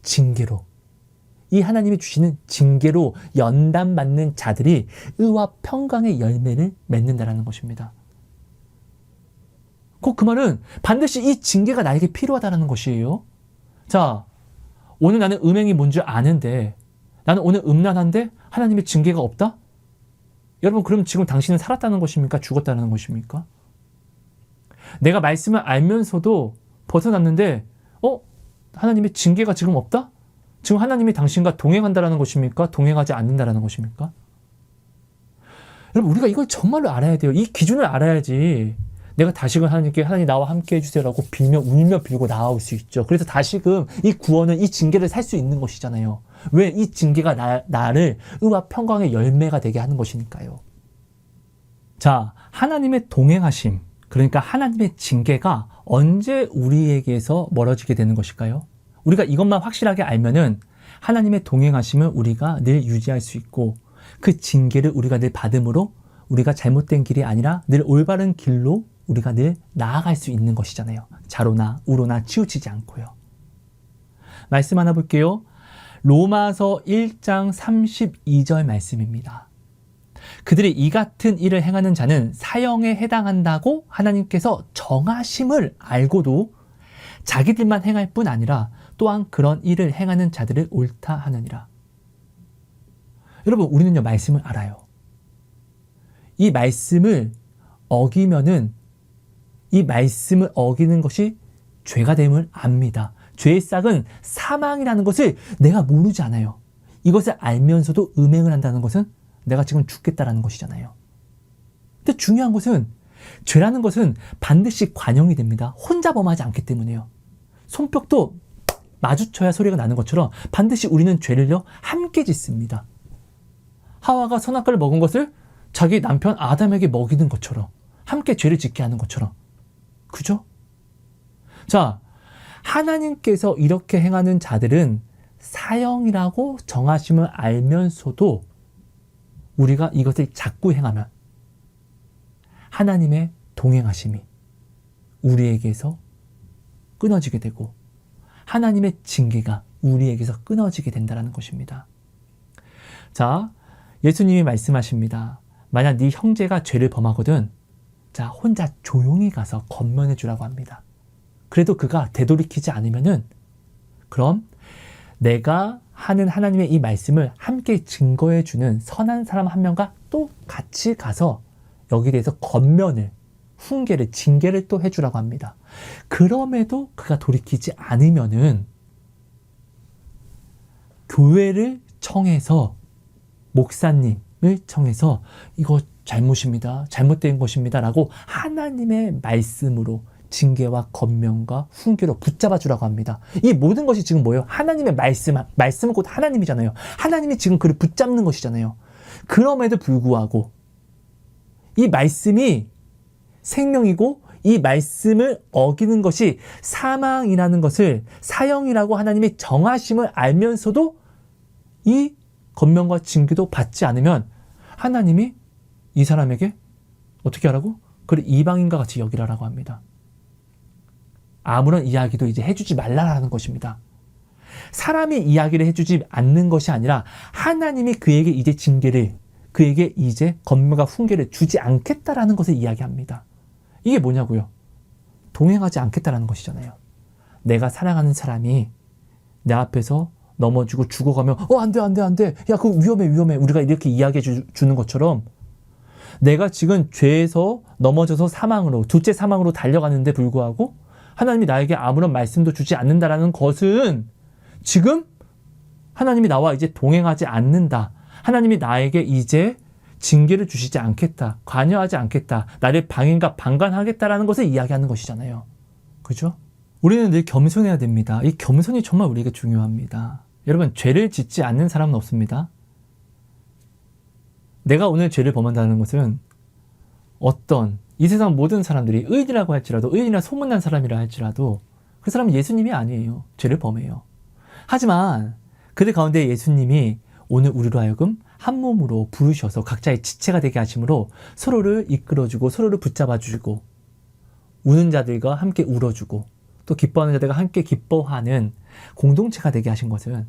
징계로. 이 하나님이 주시는 징계로 연단받는 자들이 의와 평강의 열매를 맺는다라는 것입니다. 곧 그 말은 반드시 이 징계가 나에게 필요하다는 것이에요. 자, 오늘 나는 음행이 뭔 줄 아는데, 나는 오늘 음란한데 하나님의 징계가 없다? 여러분, 그럼 지금 당신은 살았다는 것입니까? 죽었다는 것입니까? 내가 말씀을 알면서도 벗어났는데 하나님의 징계가 지금 없다? 지금 하나님이 당신과 동행한다는 것입니까? 동행하지 않는다는 것입니까? 여러분, 우리가 이걸 정말로 알아야 돼요. 이 기준을 알아야지 내가 다시금 하나님께 하나님 나와 함께 해주세요라고 빌며 울며 빌고 나아올 수 있죠. 그래서 다시금 이 구원은 이 징계를 살 수 있는 것이잖아요. 왜? 이 징계가 나를 의와 평강의 열매가 되게 하는 것이니까요. 자, 하나님의 동행하심, 그러니까 하나님의 징계가 언제 우리에게서 멀어지게 되는 것일까요? 우리가 이것만 확실하게 알면은 하나님의 동행하심을 우리가 늘 유지할 수 있고, 그 징계를 우리가 늘 받음으로 우리가 잘못된 길이 아니라 늘 올바른 길로 우리가 늘 나아갈 수 있는 것이잖아요. 좌로나 우로나 치우치지 않고요. 말씀 하나 볼게요. 로마서 1장 32절 말씀입니다. 그들이 이 같은 일을 행하는 자는 사형에 해당한다고 하나님께서 정하심을 알고도 자기들만 행할 뿐 아니라 또한 그런 일을 행하는 자들을 옳다 하느니라. 여러분, 우리는요, 말씀을 알아요. 이 말씀을 어기면은 이 말씀을 어기는 것이 죄가 됨을 압니다. 죄의 싹은 사망이라는 것을 내가 모르지 않아요. 이것을 알면서도 음행을 한다는 것은 내가 지금 죽겠다라는 것이잖아요. 근데 중요한 것은 죄라는 것은 반드시 관용이 됩니다. 혼자 범하지 않기 때문에요. 손뼉도 마주쳐야 소리가 나는 것처럼 반드시 우리는 죄를요 함께 짓습니다. 하와가 선악과를 먹은 것을 자기 남편 아담에게 먹이는 것처럼, 함께 죄를 짓게 하는 것처럼. 그죠? 자, 하나님께서 이렇게 행하는 자들은 사형이라고 정하심을 알면서도 우리가 이것을 자꾸 행하면 하나님의 동행하심이 우리에게서 끊어지게 되고 하나님의 징계가 우리에게서 끊어지게 된다는 것입니다. 자, 예수님이 말씀하십니다. 만약 네 형제가 죄를 범하거든, 자, 혼자 조용히 가서 권면해 주라고 합니다. 그래도 그가 되돌이키지 않으면은, 그럼 내가 하는 하나님의 이 말씀을 함께 증거해 주는 선한 사람 한 명과 또 같이 가서 여기에 대해서 권면을, 훈계를, 징계를 또 해주라고 합니다. 그럼에도 그가 돌이키지 않으면은 교회를 청해서, 목사님을 청해서 이거 잘못입니다, 잘못된 것입니다 라고 하나님의 말씀으로 징계와 권면과 훈계로 붙잡아 주라고 합니다. 이 모든 것이 지금 뭐예요? 하나님의 말씀은 곧 하나님이잖아요. 하나님이 지금 그를 붙잡는 것이잖아요. 그럼에도 불구하고 이 말씀이 생명이고 이 말씀을 어기는 것이 사망이라는 것을, 사형이라고 하나님이 정하심을 알면서도 이 권면과 징계도 받지 않으면 하나님이 이 사람에게 어떻게 하라고? 그를 이방인과 같이 여기라라고 합니다. 아무런 이야기도 이제 해주지 말라라는 것입니다. 사람이 이야기를 해주지 않는 것이 아니라 하나님이 그에게 이제 징계를, 그에게 이제 권면과 훈계를 주지 않겠다라는 것을 이야기합니다. 이게 뭐냐고요? 동행하지 않겠다라는 것이잖아요. 내가 사랑하는 사람이 내 앞에서 넘어지고 죽어가면 안 돼. 야, 그거 위험해. 우리가 이렇게 이야기해 주는 것처럼 내가 지금 죄에서 넘어져서 사망으로, 둘째 사망으로 달려가는데 불구하고 하나님이 나에게 아무런 말씀도 주지 않는다라는 것은 지금 하나님이 나와 이제 동행하지 않는다. 하나님이 나에게 이제 징계를 주시지 않겠다, 관여하지 않겠다, 나를 방임과 방관하겠다라는 것을 이야기하는 것이잖아요. 그죠? 우리는 늘 겸손해야 됩니다. 이 겸손이 정말 우리에게 중요합니다. 여러분, 죄를 짓지 않는 사람은 없습니다. 내가 오늘 죄를 범한다는 것은 어떤 이 세상 모든 사람들이 의인이라고 할지라도, 의인이라 소문난 사람이라 할지라도 그 사람은 예수님이 아니에요. 죄를 범해요. 하지만 그들 가운데 예수님이 오늘 우리로 하여금 한 몸으로 부르셔서 각자의 지체가 되게 하심으로 서로를 이끌어주고 서로를 붙잡아주고 우는 자들과 함께 울어주고 또 기뻐하는 자들과 함께 기뻐하는 공동체가 되게 하신 것은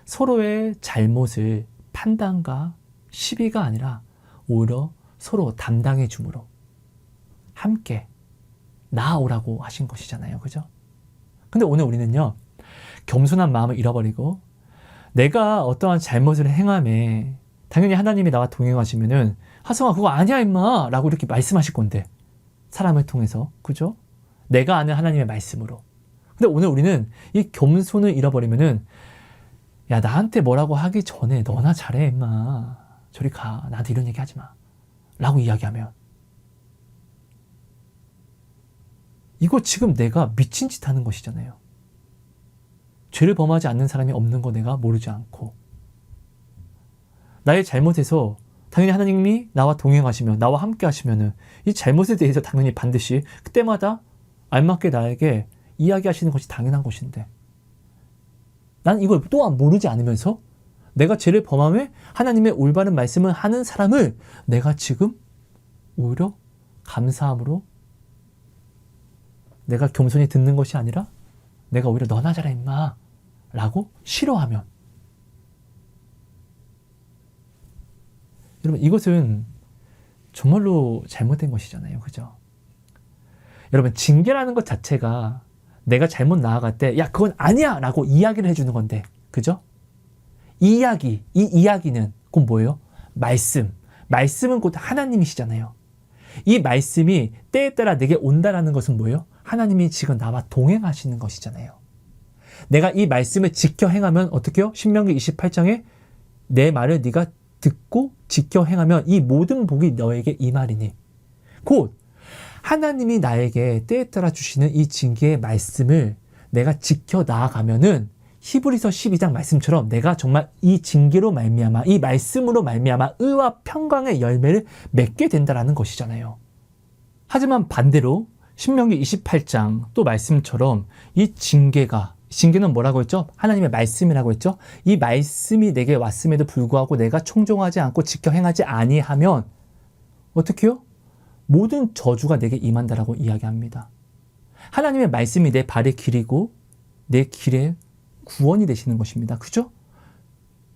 서로의 잘못을 판단과 시비가 아니라 오히려 서로 담당해 줌으로 함께 나아오라고 하신 것이잖아요. 그죠? 근데 오늘 우리는요, 겸손한 마음을 잃어버리고 내가 어떠한 잘못을 행함에 당연히 하나님이 나와 동행하시면은 하성아 그거 아니야 임마 라고 이렇게 말씀하실 건데, 사람을 통해서. 그죠? 내가 아는 하나님의 말씀으로. 근데 오늘 우리는 이 겸손을 잃어버리면은 야, 나한테 뭐라고 하기 전에 너나 잘해 임마, 저리 가, 나한테 이런 얘기 하지 마 라고 이야기하면 이거 지금 내가 미친 짓 하는 것이잖아요. 죄를 범하지 않는 사람이 없는 거 내가 모르지 않고, 나의 잘못에서 당연히 하나님이 나와 동행하시면, 나와 함께 하시면은 이 잘못에 대해서 당연히 반드시 그때마다 알맞게 나에게 이야기하시는 것이 당연한 것인데, 난 이걸 또한 모르지 않으면서 내가 죄를 범함에 하나님의 올바른 말씀을 하는 사람을 내가 지금 오히려 감사함으로 내가 겸손히 듣는 것이 아니라 내가 오히려 너나 잘해 임마 라고 싫어하면, 여러분 이것은 정말로 잘못된 것이잖아요. 그죠? 여러분, 징계라는 것 자체가 내가 잘못 나아갈 때 야 그건 아니야 라고 이야기를 해주는 건데, 그죠? 이 이야기는 곧 뭐예요? 말씀은 곧 하나님이시잖아요. 이 말씀이 때에 따라 내게 온다라는 것은 뭐예요? 하나님이 지금 나와 동행하시는 것이잖아요. 내가 이 말씀을 지켜 행하면 어떻게 해요? 신명기 28장에 내 말을 네가 듣고 지켜 행하면 이 모든 복이 너에게 임하리니, 곧 하나님이 나에게 때에 따라 주시는 이 징계의 말씀을 내가 지켜 나아가면은 히브리서 12장 말씀처럼 내가 정말 이 징계로 말미암아, 이 말씀으로 말미암아 의와 평강의 열매를 맺게 된다라는 것이잖아요. 하지만 반대로 신명기 28장 또 말씀처럼 이 징계는 뭐라고 했죠? 하나님의 말씀이라고 했죠? 이 말씀이 내게 왔음에도 불구하고 내가 청종하지 않고 지켜 행하지 아니하면 어떻게 해요? 모든 저주가 내게 임한다라고 이야기합니다. 하나님의 말씀이 내 발의 길이고 내 길의 구원이 되시는 것입니다. 그죠?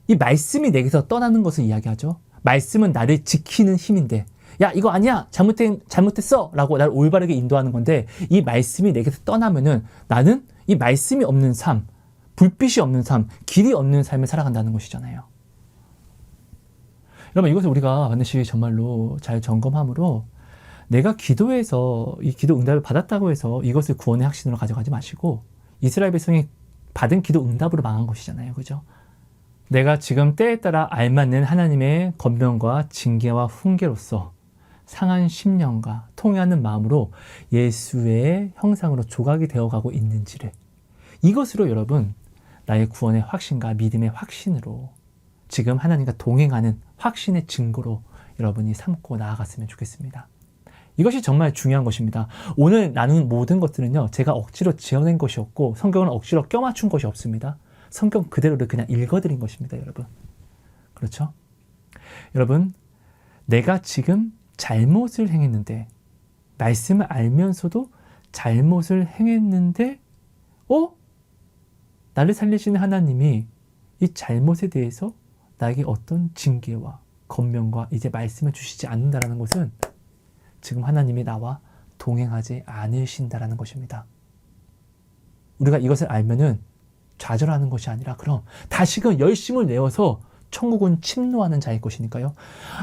이 말씀이 내게서 떠나는 것을 이야기하죠. 말씀은 나를 지키는 힘인데, 야 이거 아니야, 잘못했어 라고 나를 올바르게 인도하는 건데, 이 말씀이 내게서 떠나면은 나는 이 말씀이 없는 삶, 불빛이 없는 삶, 길이 없는 삶을 살아간다는 것이잖아요. 여러분, 이것을 우리가 반드시 정말로 잘 점검함으로, 내가 기도해서 이 기도 응답을 받았다고 해서 이것을 구원의 확신으로 가져가지 마시고, 이스라엘 백성이 받은 기도 응답으로 망한 것이잖아요. 그죠? 내가 지금 때에 따라 알맞는 하나님의 권면과 징계와 훈계로서 상한 심령과 통회하는 마음으로 예수의 형상으로 조각이 되어가고 있는지를, 이것으로 여러분 나의 구원의 확신과 믿음의 확신으로 지금 하나님과 동행하는 확신의 증거로 여러분이 삼고 나아갔으면 좋겠습니다. 이것이 정말 중요한 것입니다. 오늘 나눈 모든 것들은요, 제가 억지로 지어낸 것이 없고 성경은 억지로 껴맞춘 것이 없습니다. 성경 그대로를 그냥 읽어드린 것입니다, 여러분. 그렇죠? 여러분, 내가 지금 잘못을 행했는데, 말씀을 알면서도 잘못을 행했는데, 나를 살리시는 하나님이 이 잘못에 대해서 나에게 어떤 징계와 권면과 이제 말씀을 주시지 않는다라는 것은 지금 하나님이 나와 동행하지 않으신다라는 것입니다. 우리가 이것을 알면은 좌절하는 것이 아니라, 그럼 다시금 열심을 내어서 천국은 침노하는 자일 것이니까요.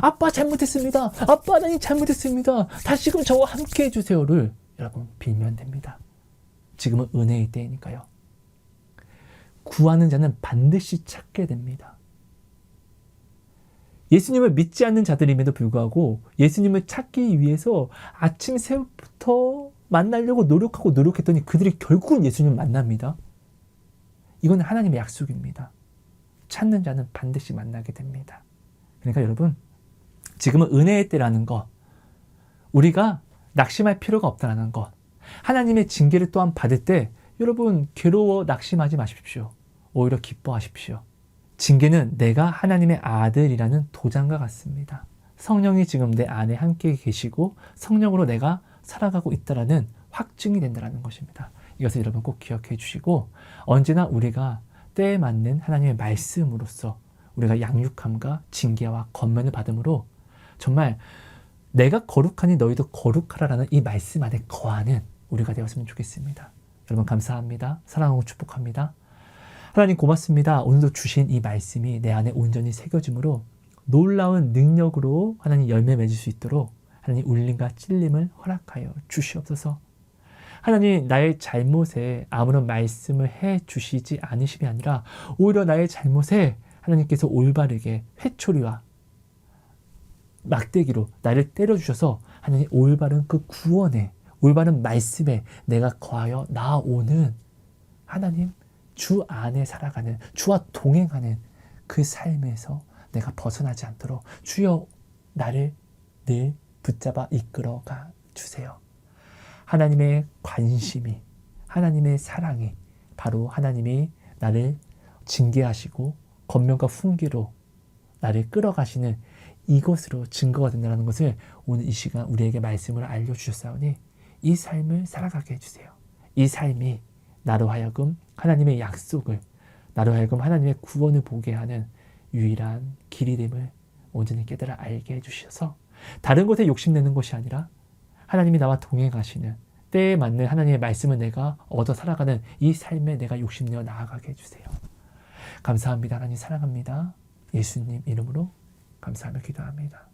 아빠 잘못했습니다. 아빠 하나님 잘못했습니다. 다시금 저와 함께 해주세요를 여러분 빌면 됩니다. 지금은 은혜의 때이니까요. 구하는 자는 반드시 찾게 됩니다. 예수님을 믿지 않는 자들임에도 불구하고 예수님을 찾기 위해서 아침 새부터 만나려고 노력했더니 그들이 결국은 예수님을 만납니다. 이건 하나님의 약속입니다. 찾는 자는 반드시 만나게 됩니다. 그러니까 여러분, 지금은 은혜의 때라는 것, 우리가 낙심할 필요가 없다는 것, 하나님의 징계를 또한 받을 때 여러분 괴로워 낙심하지 마십시오. 오히려 기뻐하십시오. 징계는 내가 하나님의 아들이라는 도장과 같습니다. 성령이 지금 내 안에 함께 계시고 성령으로 내가 살아가고 있다는 확증이 된다는 것입니다. 이것을 여러분 꼭 기억해 주시고, 언제나 우리가 때에 맞는 하나님의 말씀으로써 우리가 양육함과 징계와 권면을 받음으로 정말 내가 거룩하니 너희도 거룩하라라는 이 말씀 안에 거하는 우리가 되었으면 좋겠습니다. 여러분 감사합니다. 사랑하고 축복합니다. 하나님 고맙습니다. 오늘도 주신 이 말씀이 내 안에 온전히 새겨짐으로 놀라운 능력으로 하나님 열매 맺을 수 있도록 하나님 울림과 찔림을 허락하여 주시옵소서. 하나님, 나의 잘못에 아무런 말씀을 해 주시지 않으심이 아니라 오히려 나의 잘못에 하나님께서 올바르게 회초리와 막대기로 나를 때려주셔서 하나님 올바른 그 구원에, 올바른 말씀에 내가 거하여 나아오는 하나님 주 안에 살아가는, 주와 동행하는 그 삶에서 내가 벗어나지 않도록 주여 나를 늘 붙잡아 이끌어가 주세요. 하나님의 관심이, 하나님의 사랑이 바로 하나님이 나를 징계하시고 권면과 훈계로 나를 끌어가시는 이것으로 증거가 된다는 것을 오늘 이 시간 우리에게 말씀을 알려주셨사오니 이 삶을 살아가게 해주세요. 이 삶이 나로 하여금 하나님의 약속을, 나로 하여금 하나님의 구원을 보게 하는 유일한 길이 됨을 온전히 깨달아 알게 해주셔서 다른 것에 욕심내는 것이 아니라 하나님이 나와 동행하시는 때에 맞는 하나님의 말씀을 내가 얻어 살아가는 이 삶에 내가 욕심내어 나아가게 해주세요. 감사합니다. 하나님 사랑합니다. 예수님 이름으로 감사하며 기도합니다.